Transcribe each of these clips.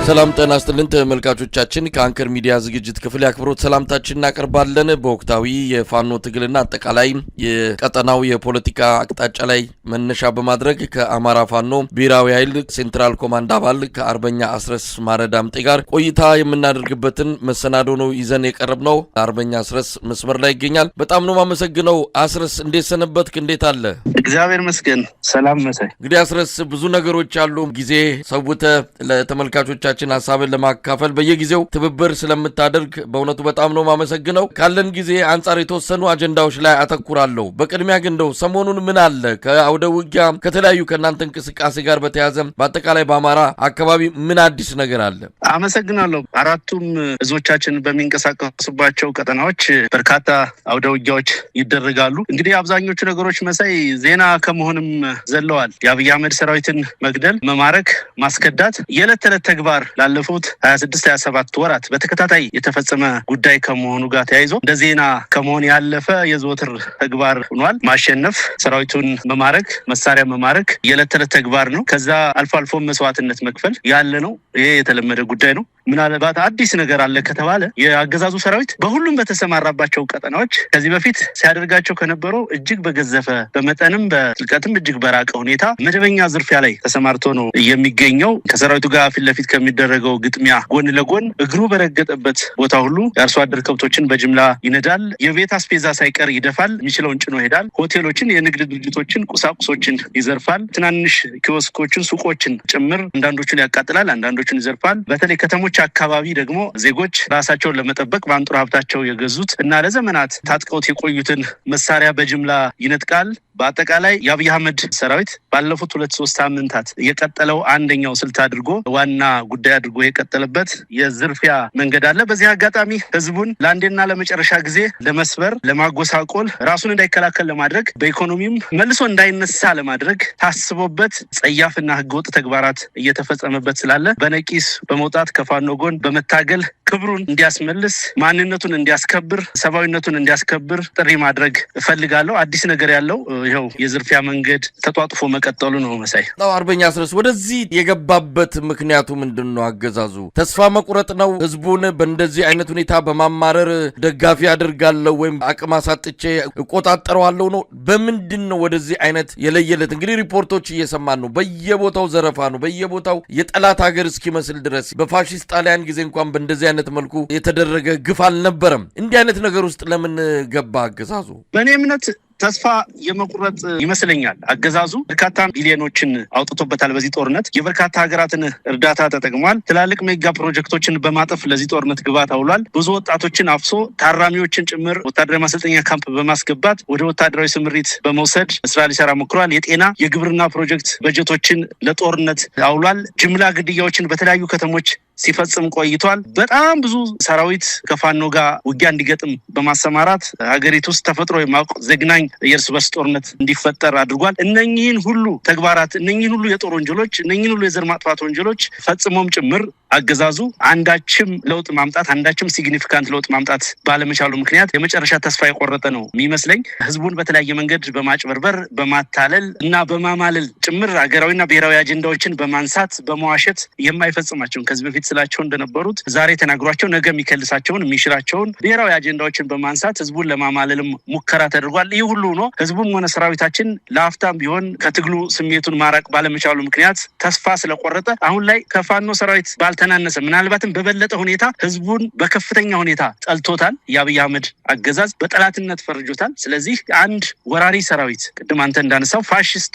ሰላም ጤና ይስጥልን ተመልካቾቻችን ከአንከር ሚዲያ ዝግጅት ክፍል ያክብሮት ሰላምታችንን እናቀርባለን። በወቅታዊ የፋኖ ትግልና አጠቃላይ የቀጠናው የፖለቲካ አቅጣጫ ላይ መነሻ በማድረግ ከአማራ ፋኖ ብሔራዊ ኃይል ሴንትራል ኮማንድ አባል ከአርበኛ አስረስ ማረዳምጤ ጋር ቆይታ የምናደርግበትን መሰናዶ ነው ይዘን የቀረብነው። አርበኛ አስረስ መስመር ላይ ይገኛል። በጣም ነው ማመሰግነው። አስረስ እንዴት ሰነበትክ? እንዴት አለ? እግዚአብሔር ይመስገን ሰላም መሳይ። እንግዲህ አስረስ ብዙ ነገሮች አሉ። ጊዜ ሰውተ ለተመልካቾቻችን ሐሳብን ለማካፈል በየጊዜው ትብብር ስለምታደርግ በእውነቱ በጣም ነው ማመሰግነው። ካለን ጊዜ አንፃር የተወሰኑ አጀንዳዎች ላይ አተኩራለሁ። በቅድሚያ ግን እንደው ሰሞኑን ምን አለ ከአውደ ውጊያ ከተለያዩ ከናንተ እንቅስቃሴ ጋር በተያያዘ በአጠቃላይ በአማራ አካባቢ ምን አዲስ ነገር አለ? አመሰግናለሁ። አራቱም እዞቻችን በሚንቀሳቀሱባቸው ቀጠናዎች በርካታ አውደ ውጊያዎች ይደረጋሉ። እንግዲህ አብዛኞቹ ነገሮች መሳይ ዜና ከመሆንም ዘለዋል። የአብይ አህመድ ሰራዊትን መግደል፣ መማረክ፣ ማስከዳት የዕለት ተዕለት ተግባር ላለፉት 26-27 ወራት በተከታታይ የተፈጸመ ጉዳይ ከመሆኑ ጋር ተያይዞ እንደ ዜና ከመሆን ያለፈ የዘወትር ተግባር ሆኗል። ማሸነፍ፣ ሰራዊቱን መማረክ፣ መሳሪያ መማረክ የዕለት ተዕለት ተግባር ነው። ከዛ አልፎ አልፎ መስዋዕትነት መክፈል ያለ ነው። ይሄ የተለመደ ጉዳይ ነው። ምናልባት አዲስ ነገር አለ ከተባለ የአገዛዙ ሰራዊት በሁሉም በተሰማራባቸው ቀጠናዎች ከዚህ በፊት ሲያደርጋቸው ከነበረው እጅግ በገዘፈ በመጠንም በጥልቀትም እጅግ በራቀ ሁኔታ መደበኛ ዝርፊያ ላይ ተሰማርቶ ነው የሚገኘው። ከሰራዊቱ ጋር ፊት ለፊት ከሚደረገው ግጥሚያ ጎን ለጎን እግሩ በረገጠበት ቦታ ሁሉ የአርሶ አደር ከብቶችን በጅምላ ይነዳል። የቤት አስቤዛ ሳይቀር ይደፋል። የሚችለውን ጭኖ ይሄዳል። ሆቴሎችን፣ የንግድ ድርጅቶችን፣ ቁሳቁሶችን ይዘርፋል። ትናንሽ ኪዮስኮችን፣ ሱቆችን ጭምር አንዳንዶቹን ያቃጥላል፣ አንዳንዶቹን ይዘርፋል። በተለይ ከተሞች አካባቢ ደግሞ ዜጎች ራሳቸውን ለመጠበቅ በአንጡራ ሀብታቸው የገዙት እና ለዘመናት ታጥቀውት የቆዩትን መሳሪያ በጅምላ ይነጥቃል። በአጠቃላይ የአብይ አህመድ ሰራዊት ባለፉት 2-3 ሳምንታት የቀጠለው አንደኛው ስልት አድርጎ ዋና ጉዳይ አድርጎ የቀጠለበት የዝርፊያ መንገድ አለ። በዚህ አጋጣሚ ህዝቡን ለአንዴና ለመጨረሻ ጊዜ ለመስበር፣ ለማጎሳቆል፣ ራሱን እንዳይከላከል ለማድረግ፣ በኢኮኖሚም መልሶ እንዳይነሳ ለማድረግ ታስቦበት ጸያፍና ህገወጥ ተግባራት እየተፈጸመበት ስላለ በነቂስ በመውጣት ከፋኖ ጎን በመታገል ክብሩን እንዲያስመልስ፣ ማንነቱን እንዲያስከብር፣ ሰብአዊነቱን እንዲያስከብር ጥሪ ማድረግ እፈልጋለሁ። አዲስ ነገር ያለው ይኸው የዝርፊያ መንገድ ተጧጥፎ መቀጠሉ ነው መሳይ። አርበኛ አስረስ ወደዚህ የገባበት ምክንያቱ ምንድነው? አገዛዙ ተስፋ መቁረጥ ነው? ህዝቡን በእንደዚህ አይነት ሁኔታ በማማረር ደጋፊ አድርጋለሁ ወይም አቅም አሳጥቼ እቆጣጠረዋለሁ ነው? በምንድነው ወደዚህ አይነት የለየለት? እንግዲህ ሪፖርቶች እየሰማን ነው። በየቦታው ዘረፋ ነው። በየቦታው የጠላት ሀገር እስኪመስል ድረስ በፋሺስት ጣሊያን ጊዜ እንኳን በእንደዚህ አይነት መልኩ የተደረገ ግፍ አልነበረም። እንዲህ አይነት ነገር ውስጥ ለምን ገባ አገዛዙ? በእኔ እምነት ተስፋ የመቁረጥ ይመስለኛል። አገዛዙ በርካታ ቢሊዮኖችን አውጥቶበታል። በዚህ ጦርነት የበርካታ ሀገራትን እርዳታ ተጠቅሟል። ትላልቅ ሜጋ ፕሮጀክቶችን በማጠፍ ለዚህ ጦርነት ግብዓት አውሏል። ብዙ ወጣቶችን አፍሶ ታራሚዎችን ጭምር ወታደራዊ ማሰልጠኛ ካምፕ በማስገባት ወደ ወታደራዊ ስምሪት በመውሰድ ስራ ሊሰራ ሞክሯል። የጤና የግብርና ፕሮጀክት በጀቶችን ለጦርነት አውሏል። ጅምላ ግድያዎችን በተለያዩ ከተሞች ሲፈጽም ቆይቷል። በጣም ብዙ ሰራዊት ከፋኖ ጋር ውጊያ እንዲገጥም በማሰማራት ሀገሪቱ ውስጥ ተፈጥሮ የማውቅ ዘግናኝ የእርስ በርስ ጦርነት እንዲፈጠር አድርጓል። እነኚህን ሁሉ ተግባራት፣ እነኚህን ሁሉ የጦር ወንጀሎች፣ እነኚህን ሁሉ የዘር ማጥፋት ወንጀሎች ፈጽሞም ጭምር አገዛዙ አንዳችም ለውጥ ማምጣት አንዳችም ሲግኒፊካንት ለውጥ ማምጣት ባለመቻሉ ምክንያት የመጨረሻ ተስፋ የቆረጠ ነው የሚመስለኝ። ህዝቡን በተለያየ መንገድ በማጭበርበር፣ በማታለል እና በማማለል ጭምር ሀገራዊና ብሔራዊ አጀንዳዎችን በማንሳት በመዋሸት የማይፈጽማቸውን ከዚህ በፊት ስላቸው እንደነበሩት ዛሬ ተናግሯቸው ነገ የሚከልሳቸውን የሚሽራቸውን ብሔራዊ አጀንዳዎችን በማንሳት ህዝቡን ለማማለልም ሙከራ ተደርጓል። ይህ ሁሉ ነው ህዝቡም ሆነ ሰራዊታችን ለአፍታም ቢሆን ከትግሉ ስሜቱን ማራቅ ባለመቻሉ ምክንያት ተስፋ ስለቆረጠ አሁን ላይ ከፋኖ ሰራዊት ባልተናነሰ ምናልባትም በበለጠ ሁኔታ ህዝቡን በከፍተኛ ሁኔታ ጠልቶታል። የአብይ አህመድ አገዛዝ በጠላትነት ፈርጆታል። ስለዚህ አንድ ወራሪ ሰራዊት ቅድም አንተ እንዳነሳው ፋሺስት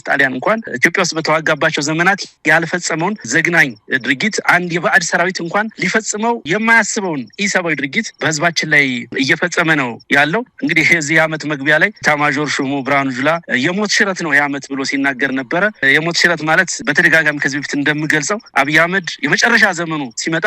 ጣሊያን እንኳን ኢትዮጵያ ውስጥ በተዋጋባቸው ዘመናት ያልፈጸመውን ዘግናኝ ድርጊት አንድ የባዕድ ሰራዊት እንኳን ሊፈጽመው የማያስበውን ኢሰብአዊ ድርጊት በህዝባችን ላይ እየፈጸመ ነው ያለው። እንግዲህ የዚህ ዓመት መግቢያ ላይ ኤታማዦር ሹሙ ብርሃኑ ጁላ የሞት ሽረት ነው የዓመት ብሎ ሲናገር ነበረ። የሞት ሽረት ማለት በተደጋጋሚ ከዚህ በፊት እንደምገልጸው አብይ አህመድ የመጨረሻ ዘመኑ ሲመጣ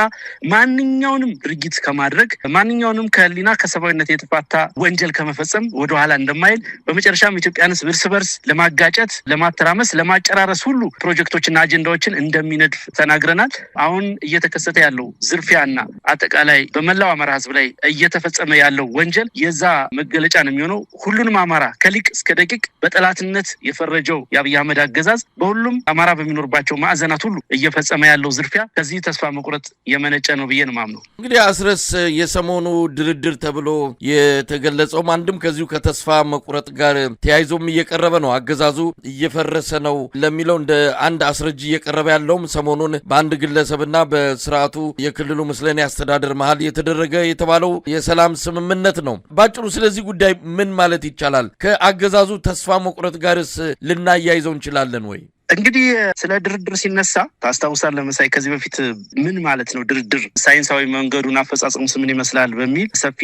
ማንኛውንም ድርጊት ከማድረግ ማንኛውንም ከህሊና ከሰብአዊነት የተፋታ ወንጀል ከመፈጸም ወደኋላ እንደማይል በመጨረሻም ኢትዮጵያንስ እርስ በርስ ለማጋጨት፣ ለማተራመስ፣ ለማጨራረስ ሁሉ ፕሮጀክቶችና አጀንዳዎችን እንደሚነድፍ ተናግረናል። አሁን እየተከሰተ ያለው ዝርፊያና አጠቃላይ በመላው አማራ ህዝብ ላይ እየተፈጸመ ያለው ወንጀል የዛ መገለጫ ነው የሚሆነው። ሁሉንም አማራ ከሊቅ እስከ ደቂቅ በጠላትነት የፈረጀው የአብይ አህመድ አገዛዝ በሁሉም አማራ በሚኖርባቸው ማዕዘናት ሁሉ እየፈጸመ ያለው ዝርፊያ ጥድፊያ ከዚህ ተስፋ መቁረጥ የመነጨ ነው ብዬ ነው ማምነው። እንግዲህ አስረስ የሰሞኑ ድርድር ተብሎ የተገለጸው አንድም ከዚሁ ከተስፋ መቁረጥ ጋር ተያይዞም እየቀረበ ነው። አገዛዙ እየፈረሰ ነው ለሚለው እንደ አንድ አስረጅ እየቀረበ ያለውም ሰሞኑን በአንድ ግለሰብና በስርዓቱ የክልሉ ምስለኔ አስተዳደር መሃል የተደረገ የተባለው የሰላም ስምምነት ነው። ባጭሩ ስለዚህ ጉዳይ ምን ማለት ይቻላል? ከአገዛዙ ተስፋ መቁረጥ ጋርስ ልናያይዘው እንችላለን ወይ? እንግዲህ ስለ ድርድር ሲነሳ ታስታውሳለህ መሳይ፣ ከዚህ በፊት ምን ማለት ነው ድርድር፣ ሳይንሳዊ መንገዱን አፈጻጸሙስ ምን ይመስላል በሚል ሰፊ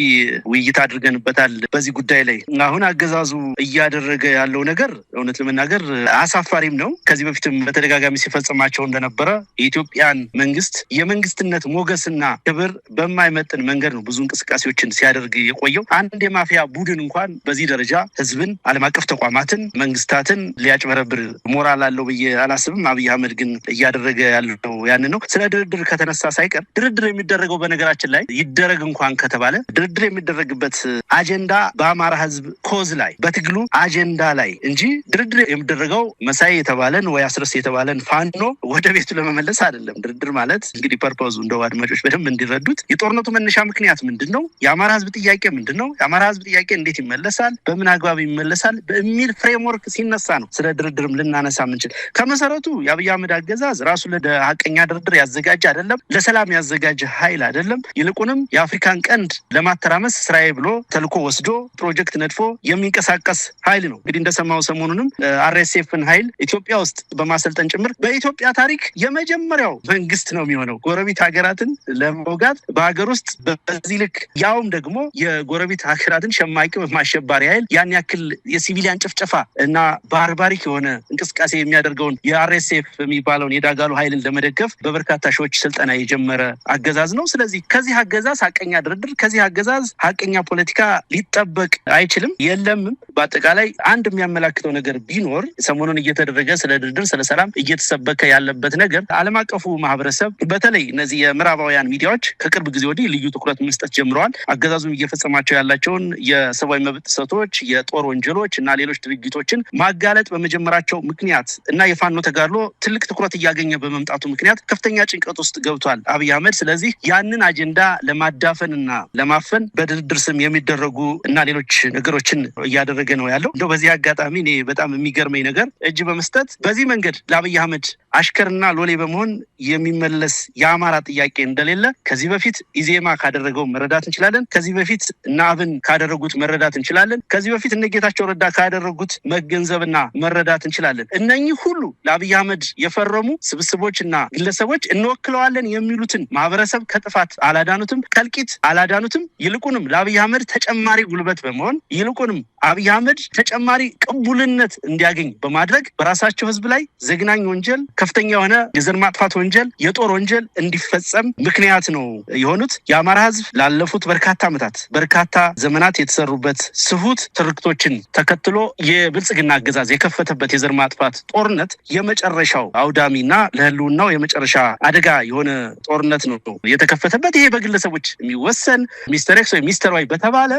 ውይይት አድርገንበታል በዚህ ጉዳይ ላይ። አሁን አገዛዙ እያደረገ ያለው ነገር እውነት ለመናገር አሳፋሪም ነው። ከዚህ በፊትም በተደጋጋሚ ሲፈጽማቸው እንደነበረ የኢትዮጵያን መንግስት የመንግስትነት ሞገስና ክብር በማይመጥን መንገድ ነው ብዙ እንቅስቃሴዎችን ሲያደርግ የቆየው። አንድ የማፊያ ቡድን እንኳን በዚህ ደረጃ ህዝብን፣ ዓለም አቀፍ ተቋማትን፣ መንግስታትን ሊያጭበረብር ሞራል አለው ብዬ አላስብም። አብይ አህመድ ግን እያደረገ ያለው ያንን ነው። ስለ ድርድር ከተነሳ ሳይቀር ድርድር የሚደረገው በነገራችን ላይ ይደረግ እንኳን ከተባለ ድርድር የሚደረግበት አጀንዳ በአማራ ህዝብ ኮዝ ላይ በትግሉ አጀንዳ ላይ እንጂ ድርድር የሚደረገው መሳይ የተባለን ወይ አስረስ የተባለን ፋኖ ወደ ቤቱ ለመመለስ አይደለም። ድርድር ማለት እንግዲህ ፐርፖዙ እንደው አድማጮች በደንብ እንዲረዱት የጦርነቱ መነሻ ምክንያት ምንድን ነው? የአማራ ህዝብ ጥያቄ ምንድን ነው? የአማራ ህዝብ ጥያቄ እንዴት ይመለሳል? በምን አግባብ ይመለሳል? በሚል ፍሬምወርክ ሲነሳ ነው ስለ ድርድርም ልናነሳ ምንችል። ከመሰረቱ የአብይ አህመድ አገዛዝ ራሱ ለሀቀኛ ድርድር ያዘጋጀ አይደለም፣ ለሰላም ያዘጋጀ ኃይል አይደለም። ይልቁንም የአፍሪካን ቀንድ ለማተራመስ ስራዬ ብሎ ተልኮ ወስዶ ፕሮጀክት ነድፎ የሚንቀሳቀስ ኃይል ነው። እንግዲህ እንደሰማው ሰሞኑንም አርኤስኤፍን ኃይል ኢትዮጵያ ውስጥ በማሰልጠን ጭምር በኢትዮጵያ ታሪክ የመጀመሪያው መንግስት ነው የሚሆነው ጎረቤት ሀገራትን ለመውጋት በሀገር ውስጥ በዚህ ልክ ያውም ደግሞ የጎረቤት ሀገራትን ሸማቂ አሸባሪ ኃይል ያን ያክል የሲቪሊያን ጭፍጨፋ እና ባርባሪክ የሆነ እንቅስቃሴ የሚያደርገውን የአርኤስኤፍ የሚባለውን የዳጋሎ ኃይልን ለመደገፍ በበርካታ ሺዎች ስልጠና የጀመረ አገዛዝ ነው። ስለዚህ ከዚህ አገዛዝ ሀቀኛ ድርድር፣ ከዚህ አገዛዝ ሀቀኛ ፖለቲካ ሊጠበቅ አይችልም፣ የለምም። በአጠቃላይ አንድ የሚያመላክተው ነገር ቢኖር ሰሞኑን እየተደረገ ስለ ድርድር፣ ስለ ሰላም እየተሰበከ ያለበት ነገር ዓለም አቀፉ ማህበረሰብ በተለይ እነዚህ የምዕራባውያን ሚዲያዎች ከቅርብ ጊዜ ወዲህ ልዩ ትኩረት መስጠት ጀምረዋል። አገዛዙም እየፈጸማቸው ያላቸውን የሰብአዊ መብት ጥሰቶች፣ የጦር ወንጀሎች እና ሌሎች ድርጊቶችን ማጋለጥ በመጀመራቸው ምክንያት እና የፋኖ ተጋድሎ ትልቅ ትኩረት እያገኘ በመምጣቱ ምክንያት ከፍተኛ ጭንቀት ውስጥ ገብቷል አብይ አህመድ። ስለዚህ ያንን አጀንዳ ለማዳፈን እና ለማፈን በድርድር ስም የሚደረጉ እና ሌሎች ነገሮችን እያደረገ ነው ያለው። እንደው በዚህ አጋጣሚ እኔ በጣም የሚገርመኝ ነገር እጅ በመስጠት በዚህ መንገድ ለአብይ አህመድ አሽከርና ሎሌ በመሆን የሚመለስ የአማራ ጥያቄ እንደሌለ ከዚህ በፊት ኢዜማ ካደረገው መረዳት እንችላለን። ከዚህ በፊት እነ አብን ካደረጉት መረዳት እንችላለን። ከዚህ በፊት እነ ጌታቸው ረዳ ካደረጉት መገንዘብና መረዳት እንችላለን። እነኚህ ሁሉ ለአብይ አህመድ የፈረሙ ስብስቦችና ግለሰቦች እንወክለዋለን የሚሉትን ማህበረሰብ ከጥፋት አላዳኑትም፣ ከልቂት አላዳኑትም። ይልቁንም ለአብይ አህመድ ተጨማሪ ጉልበት በመሆን ይልቁንም አብይ አህመድ ተጨማሪ ቅቡልነት እንዲያገኝ በማድረግ በራሳቸው ህዝብ ላይ ዘግናኝ ወንጀል፣ ከፍተኛ የሆነ የዘር ማጥፋት ወንጀል፣ የጦር ወንጀል እንዲፈጸም ምክንያት ነው የሆኑት። የአማራ ህዝብ ላለፉት በርካታ ዓመታት በርካታ ዘመናት የተሰሩበት ስሁት ትርክቶችን ተከትሎ የብልጽግና አገዛዝ የከፈተበት የዘር ማጥፋት ጦርነት የመጨረሻው አውዳሚና ለህልውናው የመጨረሻ አደጋ የሆነ ጦርነት ነው የተከፈተበት። ይሄ በግለሰቦች የሚወሰን ሚስተር ኤክስ ወይ ሚስተር ዋይ በተባለ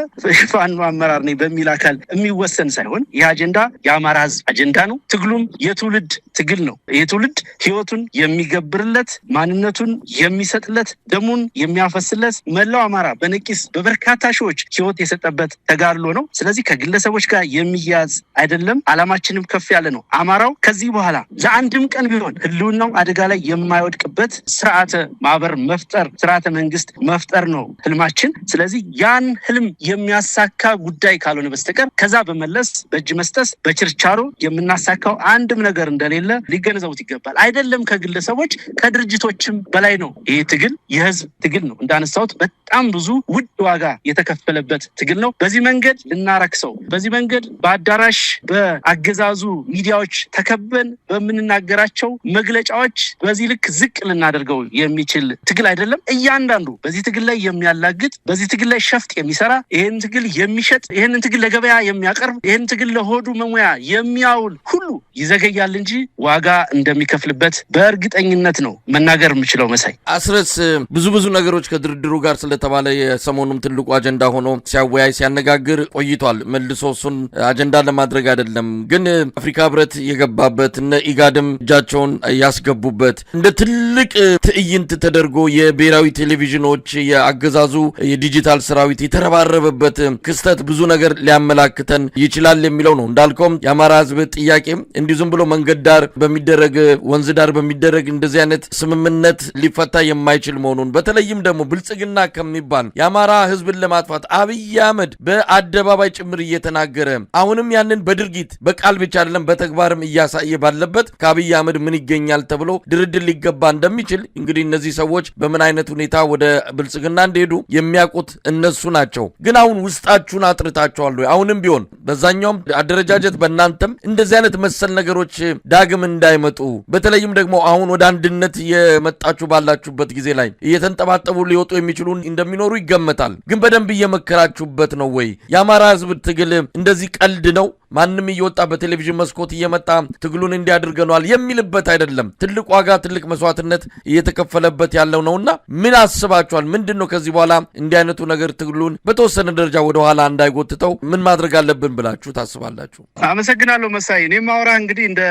ፋኖ አመራር ነኝ በሚል አካል የሚወሰን ሳይሆን ይህ አጀንዳ የአማራ ህዝብ አጀንዳ ነው። ትግሉም የትውልድ ትግል ነው። ይህ ትውልድ ህይወቱን የሚገብርለት፣ ማንነቱን የሚሰጥለት፣ ደሙን የሚያፈስለት መላው አማራ በነቂስ በበርካታ ሺዎች ህይወት የሰጠበት ተጋድሎ ነው። ስለዚህ ከግለሰቦች ጋር የሚያዝ አይደለም። አላማችንም ከፍ ያለ ነው። አማራው ከዚህ በኋላ ለአንድም ቀን ቢሆን ህልውናው አደጋ ላይ የማይወድቅበት ስርዓተ ማህበር መፍጠር፣ ስርዓተ መንግስት መፍጠር ነው ህልማችን። ስለዚህ ያን ህልም የሚያሳካ ጉዳይ ካልሆነ በስተቀር ከዛ በመለስ በእጅ መስጠት በችርቻሮ የምናሳካው አንድም ነገር እንደሌለ ሊገነዘቡት ይገባል። አይደለም ከግለሰቦች ከድርጅቶችም በላይ ነው። ይሄ ትግል የህዝብ ትግል ነው። እንዳነሳሁት በጣም ብዙ ውድ ዋጋ የተከፈለበት ትግል ነው። በዚህ መንገድ ልናረክሰው፣ በዚህ መንገድ በአዳራሽ በአገዛዙ ሚዲያዎች ተከበን በምንናገራቸው መግለጫዎች በዚህ ልክ ዝቅ ልናደርገው የሚችል ትግል አይደለም። እያንዳንዱ በዚህ ትግል ላይ የሚያላግጥ፣ በዚህ ትግል ላይ ሸፍጥ የሚሰራ፣ ይህን ትግል የሚሸጥ፣ ይህንን ትግል ለገበያ የሚያቀርብ፣ ይህን ትግል ለሆዱ መሙያ የሚያውል ሁሉ ይዘገያል እንጂ ዋጋ እንደሚከፍልበት በእርግጠኝነት ነው መናገር የምችለው። መሳይ አስረስ ብዙ ነገሮች ከድርድሩ ጋር ስለተባለ የሰሞኑም ትልቁ አጀንዳ ሆኖ ሲያወያይ ሲያነጋግር ቆይቷል። መልሶ እሱን አጀንዳ ለማድረግ አይደለም ግን አፍሪካ ህብረት የገባበት ያደረጉበት እነ ኢጋድም እጃቸውን ያስገቡበት እንደ ትልቅ ትዕይንት ተደርጎ የብሔራዊ ቴሌቪዥኖች የአገዛዙ የዲጂታል ሰራዊት የተረባረበበት ክስተት ብዙ ነገር ሊያመላክተን ይችላል የሚለው ነው። እንዳልከውም የአማራ ህዝብ ጥያቄ እንዲሁ ዝም ብሎ መንገድ ዳር በሚደረግ ወንዝ ዳር በሚደረግ እንደዚህ አይነት ስምምነት ሊፈታ የማይችል መሆኑን በተለይም ደግሞ ብልጽግና ከሚባል የአማራ ህዝብን ለማጥፋት አብይ አህመድ በአደባባይ ጭምር እየተናገረ አሁንም ያንን በድርጊት በቃል ብቻ አይደለም በተግባርም እያሳየ ባለበት ከአብይ አህመድ ምን ይገኛል ተብሎ ድርድር ሊገባ እንደሚችል እንግዲህ እነዚህ ሰዎች በምን አይነት ሁኔታ ወደ ብልጽግና እንደሄዱ የሚያውቁት እነሱ ናቸው። ግን አሁን ውስጣችሁን አጥርታችኋል ወይ? አሁንም ቢሆን በዛኛውም አደረጃጀት በእናንተም እንደዚህ አይነት መሰል ነገሮች ዳግም እንዳይመጡ በተለይም ደግሞ አሁን ወደ አንድነት የመጣችሁ ባላችሁበት ጊዜ ላይ እየተንጠባጠቡ ሊወጡ የሚችሉ እንደሚኖሩ ይገመታል። ግን በደንብ እየመከራችሁበት ነው ወይ? የአማራ ህዝብ ትግል እንደዚህ ቀልድ ነው ማንም እየወጣ በቴሌቪዥን መስኮት እየመጣ ትግሉን እንዲያደርገናል የሚልበት አይደለም። ትልቅ ዋጋ ትልቅ መስዋዕትነት እየተከፈለበት ያለው ነውና ምን አስባችኋል? ምንድነው ከዚህ በኋላ እንዲህ አይነቱ ነገር ትግሉን በተወሰነ ደረጃ ወደ ኋላ እንዳይጎትተው ምን ማድረግ አለብን ብላችሁ ታስባላችሁ? አመሰግናለሁ መሳይ። እኔ ማውራ እንግዲህ እንደ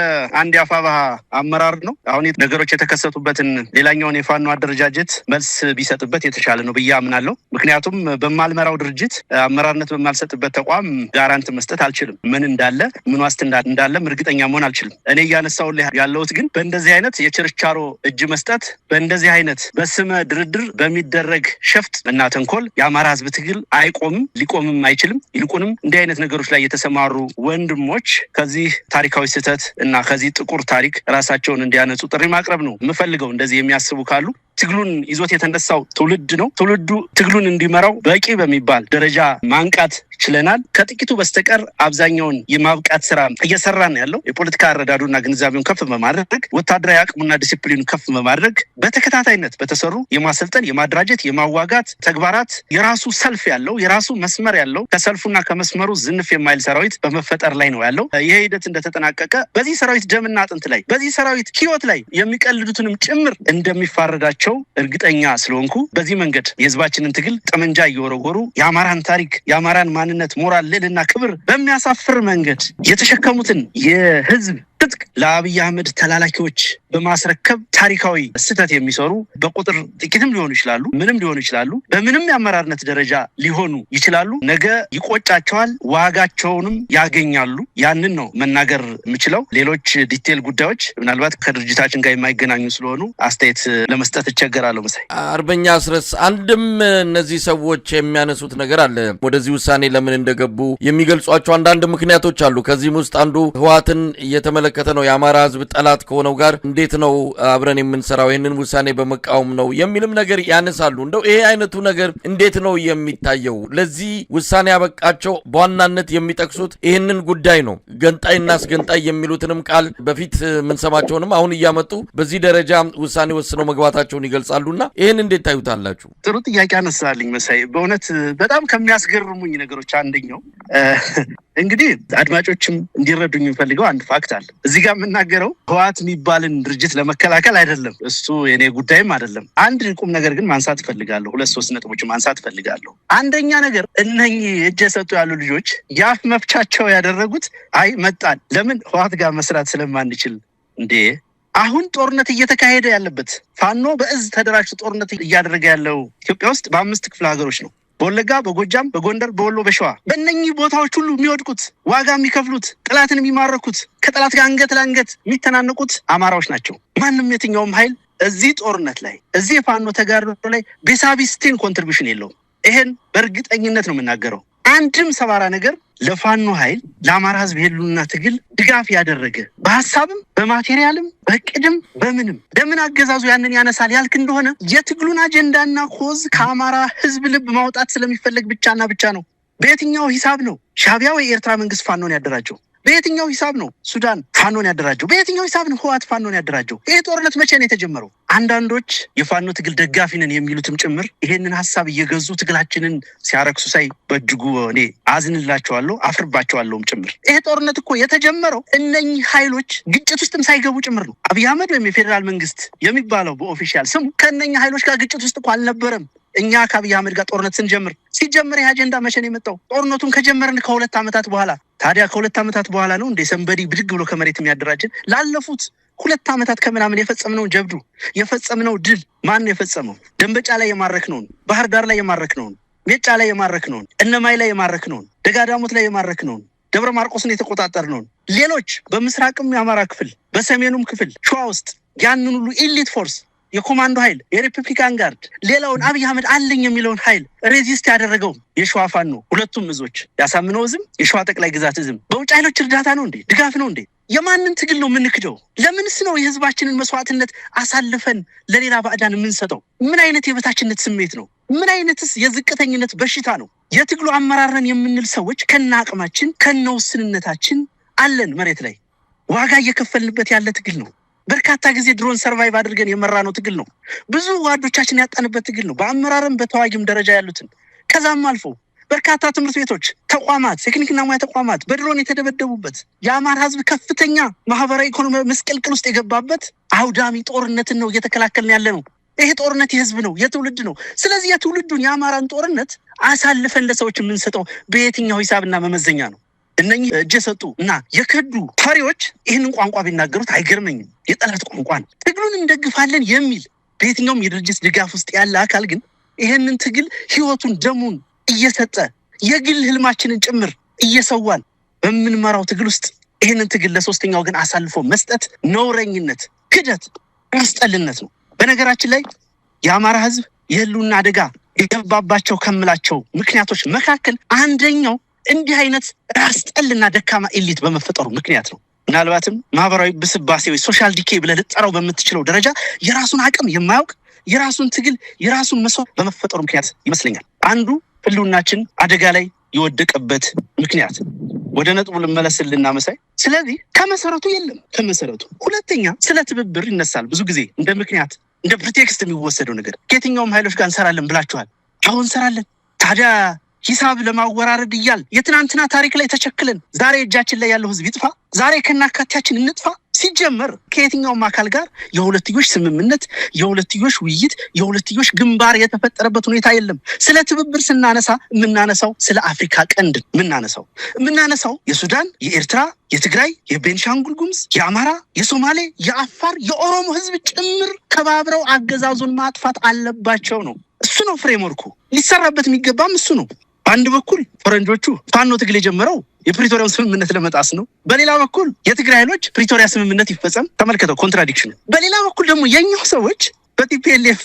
አንድ የአፋብኃ አመራር ነው። አሁን ነገሮች የተከሰቱበትን ሌላኛውን የፋኖ አደረጃጀት መልስ ቢሰጥበት የተሻለ ነው ብዬ አምናለሁ። ምክንያቱም በማልመራው ድርጅት አመራርነት በማልሰጥበት ተቋም ጋራንት መስጠት አልችልም። ምን እንዳለ ምን ዋስትና እንዳለም እርግጠኛ መሆን አልችልም። እኔ ያነሳውልህ ያለሁት ግን በእንደዚህ አይነት የችርቻሮ እጅ መስጠት በእንደዚህ አይነት በስመ ድርድር በሚደረግ ሸፍጥ እና ተንኮል የአማራ ህዝብ ትግል አይቆምም፣ ሊቆምም አይችልም። ይልቁንም እንዲህ አይነት ነገሮች ላይ የተሰማሩ ወንድሞች ከዚህ ታሪካዊ ስህተት እና ከዚህ ጥቁር ታሪክ ራሳቸውን እንዲያነጹ ጥሪ ማቅረብ ነው የምፈልገው። እንደዚህ የሚያስቡ ካሉ ትግሉን ይዞት የተነሳው ትውልድ ነው። ትውልዱ ትግሉን እንዲመራው በቂ በሚባል ደረጃ ማንቃት ችለናል። ከጥቂቱ በስተቀር አብዛኛውን የማብቃት ስራ እየሰራን ያለው የፖለቲካ አረዳዱና ግንዛቤውን ከፍ በማድረግ ወታደራዊ አቅሙና ዲሲፕሊኑ ከፍ በማድረግ በተከታታይነት በተሰሩ የማሰልጠን የማድራጀት የማዋጋት ተግባራት የራሱ ሰልፍ ያለው የራሱ መስመር ያለው ከሰልፉና ከመስመሩ ዝንፍ የማይል ሰራዊት በመፈጠር ላይ ነው ያለው። ይሄ ሂደት እንደተጠናቀቀ በዚህ ሰራዊት ደምና አጥንት ላይ በዚህ ሰራዊት ህይወት ላይ የሚቀልዱትንም ጭምር እንደሚፋረዳቸው እርግጠኛ ስለሆንኩ በዚህ መንገድ የህዝባችንን ትግል ጠመንጃ እየወረወሩ የአማራን ታሪክ የአማራን ማንነት ሞራል ልዕልና ክብር በሚያሳፍር መንገድ የተሸከሙትን የህዝብ ትጥቅ ለአብይ አህመድ ተላላኪዎች በማስረከብ ታሪካዊ ስህተት የሚሰሩ በቁጥር ጥቂትም ሊሆኑ ይችላሉ፣ ምንም ሊሆኑ ይችላሉ፣ በምንም የአመራርነት ደረጃ ሊሆኑ ይችላሉ። ነገ ይቆጫቸዋል፣ ዋጋቸውንም ያገኛሉ። ያንን ነው መናገር የምችለው። ሌሎች ዲቴል ጉዳዮች ምናልባት ከድርጅታችን ጋር የማይገናኙ ስለሆኑ አስተያየት ለመስጠት እቸገራለሁ። መሳይ አርበኛ አስረስ፣ አንድም እነዚህ ሰዎች የሚያነሱት ነገር አለ። ወደዚህ ውሳኔ ለምን እንደገቡ የሚገልጿቸው አንዳንድ ምክንያቶች አሉ። ከዚህም ውስጥ አንዱ ህወሓትን እየተመለከተ ነው። የአማራ ህዝብ ጠላት ከሆነው ጋር እንዴት ነው አብረን የምንሰራው? ይህንን ውሳኔ በመቃወም ነው የሚልም ነገር ያነሳሉ። እንደው ይሄ አይነቱ ነገር እንዴት ነው የሚታየው? ለዚህ ውሳኔ ያበቃቸው በዋናነት የሚጠቅሱት ይህንን ጉዳይ ነው። ገንጣይ እና አስገንጣይ የሚሉትንም ቃል በፊት የምንሰማቸውንም አሁን እያመጡ በዚህ ደረጃ ውሳኔ ወስነው መግባታቸውን ይገልጻሉና ይህን እንዴት ታዩታላችሁ? ጥሩ ጥያቄ አነሳልኝ መሳይ። በእውነት በጣም ከሚያስገርሙኝ ነገሮች አንደኛው እንግዲህ አድማጮችም እንዲረዱኝ የምፈልገው አንድ ፋክት አለ። እዚህ ጋር የምናገረው ህወሓት የሚባልን ድርጅት ለመከላከል አይደለም፣ እሱ የኔ ጉዳይም አይደለም። አንድ ቁም ነገር ግን ማንሳት እፈልጋለሁ። 2-3 ነጥቦች ማንሳት እፈልጋለሁ። አንደኛ ነገር እነኚህ እጅ የሰጡ ያሉ ልጆች የአፍ መፍቻቸው ያደረጉት አይ መጣን ለምን ህወሓት ጋር መስራት ስለማንችል እንዴ። አሁን ጦርነት እየተካሄደ ያለበት ፋኖ በእዝ ተደራጅቶ ጦርነት እያደረገ ያለው ኢትዮጵያ ውስጥ በ5 ክፍለ ሀገሮች ነው። በወለጋ፣ በጎጃም፣ በጎንደር፣ በወሎ፣ በሸዋ። በእነኚህ ቦታዎች ሁሉ የሚወድቁት ዋጋ የሚከፍሉት ጠላትን የሚማረኩት ከጠላት ጋር አንገት ለአንገት የሚተናነቁት አማራዎች ናቸው። ማንም የትኛውም ኃይል እዚህ ጦርነት ላይ እዚህ የፋኖ ተጋድሎ ላይ ቤሳቢስቲን ኮንትሪቢሽን የለውም። ይሄን በእርግጠኝነት ነው የምናገረው። አንድም ሰባራ ነገር ለፋኖ ኃይል ለአማራ ህዝብ የሉና ትግል ድጋፍ ያደረገ በሐሳብም በማቴሪያልም በቅድም በምንም ለምን አገዛዙ ያንን ያነሳል ያልክ እንደሆነ የትግሉን አጀንዳና ኮዝ ከአማራ ህዝብ ልብ ማውጣት ስለሚፈልግ ብቻና ብቻ ነው። በየትኛው ሂሳብ ነው ሻዕቢያ ወይ የኤርትራ መንግስት ፋኖን ያደራጀው? በየትኛው ሂሳብ ነው ሱዳን ፋኖን ያደራጀው? በየትኛው ሂሳብ ነው ህወሓት ፋኖን ያደራጀው? ይሄ ጦርነት መቼ ነው የተጀመረው? አንዳንዶች የፋኖ ትግል ደጋፊ ነን የሚሉትም ጭምር ይሄንን ሐሳብ እየገዙ ትግላችንን ሲያረክሱ ሳይ በእጅጉ እኔ አዝንላቸዋለሁ፣ አፍርባቸዋለሁም ጭምር። ይሄ ጦርነት እኮ የተጀመረው እነኚህ ኃይሎች ግጭት ውስጥም ሳይገቡ ጭምር ነው። አብይ አህመድ ወይም የፌዴራል መንግስት የሚባለው በኦፊሻል ስሙ ከእነኚህ ኃይሎች ጋር ግጭት ውስጥ እኮ አልነበረም። እኛ ከአብይ አህመድ ጋር ጦርነት ስንጀምር ሲጀምር የአጀንዳ መቼ ነው የመጣው? ጦርነቱን ከጀመርን ከ2 ዓመታት በኋላ። ታዲያ ከ2 ዓመታት በኋላ ነው እንደ ሰንበዲ ብድግ ብሎ ከመሬት የሚያደራጀን? ላለፉት 2 ዓመታት ከምናምን የፈጸምነው ጀብዱ የፈጸምነው ድል ማን ነው የፈጸመው? ደንበጫ ላይ የማረክነው፣ ባህር ዳር ላይ የማረክነው፣ ሜጫ ላይ የማረክነው፣ እነማይ ላይ የማረክነው፣ ደጋዳሞት ላይ የማረክነው፣ ደብረ ማርቆስን የተቆጣጠርነው፣ ሌሎች በምስራቅም የአማራ ክፍል በሰሜኑም ክፍል ሸዋ ውስጥ ያንን ሁሉ ኤሊት ፎርስ የኮማንዶ ኃይል የሪፐብሊካን ጋርድ ሌላውን አብይ አህመድ አለኝ የሚለውን ኃይል ሬዚስት ያደረገው የሸዋ ፋኖ ሁለቱም እዞች ያሳምነው ዝም የሸዋ ጠቅላይ ግዛት ዝም በውጭ ኃይሎች እርዳታ ነው እንዴ? ድጋፍ ነው እንዴ? የማንን ትግል ነው የምንክደው? ለምንስ ነው የህዝባችንን መስዋዕትነት አሳልፈን ለሌላ ባዕዳን የምንሰጠው? ምን አይነት የበታችነት ስሜት ነው? ምን አይነትስ የዝቅተኝነት በሽታ ነው? የትግሉ አመራረን የምንል ሰዎች ከነ አቅማችን ከነ ውስንነታችን አለን መሬት ላይ ዋጋ እየከፈልንበት ያለ ትግል ነው። በርካታ ጊዜ ድሮን ሰርቫይቭ አድርገን የመራነው ትግል ነው። ብዙ ዋዶቻችን ያጣንበት ትግል ነው። በአመራርም በተዋጊም ደረጃ ያሉትን ከዛም አልፎ በርካታ ትምህርት ቤቶች፣ ተቋማት፣ ቴክኒክና ሙያ ተቋማት በድሮን የተደበደቡበት የአማራ ህዝብ ከፍተኛ ማህበራዊ ኢኮኖሚያዊ መስቀልቅል ውስጥ የገባበት አውዳሚ ጦርነትን ነው እየተከላከልን ያለ ነው። ይሄ ጦርነት የህዝብ ነው፣ የትውልድ ነው። ስለዚህ የትውልዱን የአማራን ጦርነት አሳልፈን ለሰዎች የምንሰጠው በየትኛው ሂሳብና መመዘኛ ነው? እነኚህ እጅ የሰጡ እና የከዱ ፈሪዎች ይህንን ቋንቋ ቢናገሩት አይገርመኝም። የጠላት ቋንቋ ነው። ትግሉን እንደግፋለን የሚል በየትኛውም የድርጅት ድጋፍ ውስጥ ያለ አካል ግን ይህንን ትግል ህይወቱን ደሙን እየሰጠ የግል ህልማችንን ጭምር እየሰዋን በምንመራው ትግል ውስጥ ይህንን ትግል ለሶስተኛው ግን አሳልፎ መስጠት ነውረኝነት፣ ክደት፣ አስጠልነት ነው። በነገራችን ላይ የአማራ ህዝብ የህልውና አደጋ የገባባቸው ከምላቸው ምክንያቶች መካከል አንደኛው እንዲህ አይነት አስጠልና ደካማ ኤሊት በመፈጠሩ ምክንያት ነው። ምናልባትም ማህበራዊ ብስባሴ ወይ ሶሻል ዲኬ ብለህ ልጠራው በምትችለው ደረጃ የራሱን አቅም የማያውቅ የራሱን ትግል የራሱን መስዋዕት በመፈጠሩ ምክንያት ይመስለኛል አንዱ ህልውናችን አደጋ ላይ የወደቀበት ምክንያት። ወደ ነጥቡ ልመለስልና መሳይ። ስለዚህ ከመሰረቱ የለም ከመሰረቱ። ሁለተኛ ስለ ትብብር ይነሳል ብዙ ጊዜ እንደ ምክንያት እንደ ፕሪቴክስት የሚወሰደው ነገር። ከየትኛውም ኃይሎች ጋር እንሰራለን ብላችኋል። አሁን እንሰራለን። ታዲያ ሂሳብ ለማወራረድ እያል የትናንትና ታሪክ ላይ ተቸክለን ዛሬ እጃችን ላይ ያለው ህዝብ ይጥፋ፣ ዛሬ ከናካቴያችን እንጥፋ? ሲጀመር ከየትኛውም አካል ጋር የሁለትዮሽ ስምምነት፣ የሁለትዮሽ ውይይት፣ የሁለትዮሽ ግንባር የተፈጠረበት ሁኔታ የለም። ስለ ትብብር ስናነሳ የምናነሳው ስለ አፍሪካ ቀንድ የምናነሳው የሱዳን፣ የኤርትራ፣ የትግራይ፣ የቤንሻንጉል ጉሙዝ፣ የአማራ፣ የሶማሌ፣ የአፋር፣ የኦሮሞ ህዝብ ጭምር ከባብረው አገዛዙን ማጥፋት አለባቸው ነው። እሱ ነው ፍሬምወርኩ። ሊሰራበት የሚገባም እሱ ነው። በአንድ በኩል ፈረንጆቹ ፋኖ ትግል የጀመረው የፕሪቶሪያውን ስምምነት ለመጣስ ነው። በሌላ በኩል የትግራይ ኃይሎች ፕሪቶሪያ ስምምነት ይፈጸም፣ ተመልከተው ኮንትራዲክሽን። በሌላ በኩል ደግሞ የኛው ሰዎች በቲፒኤልኤፍ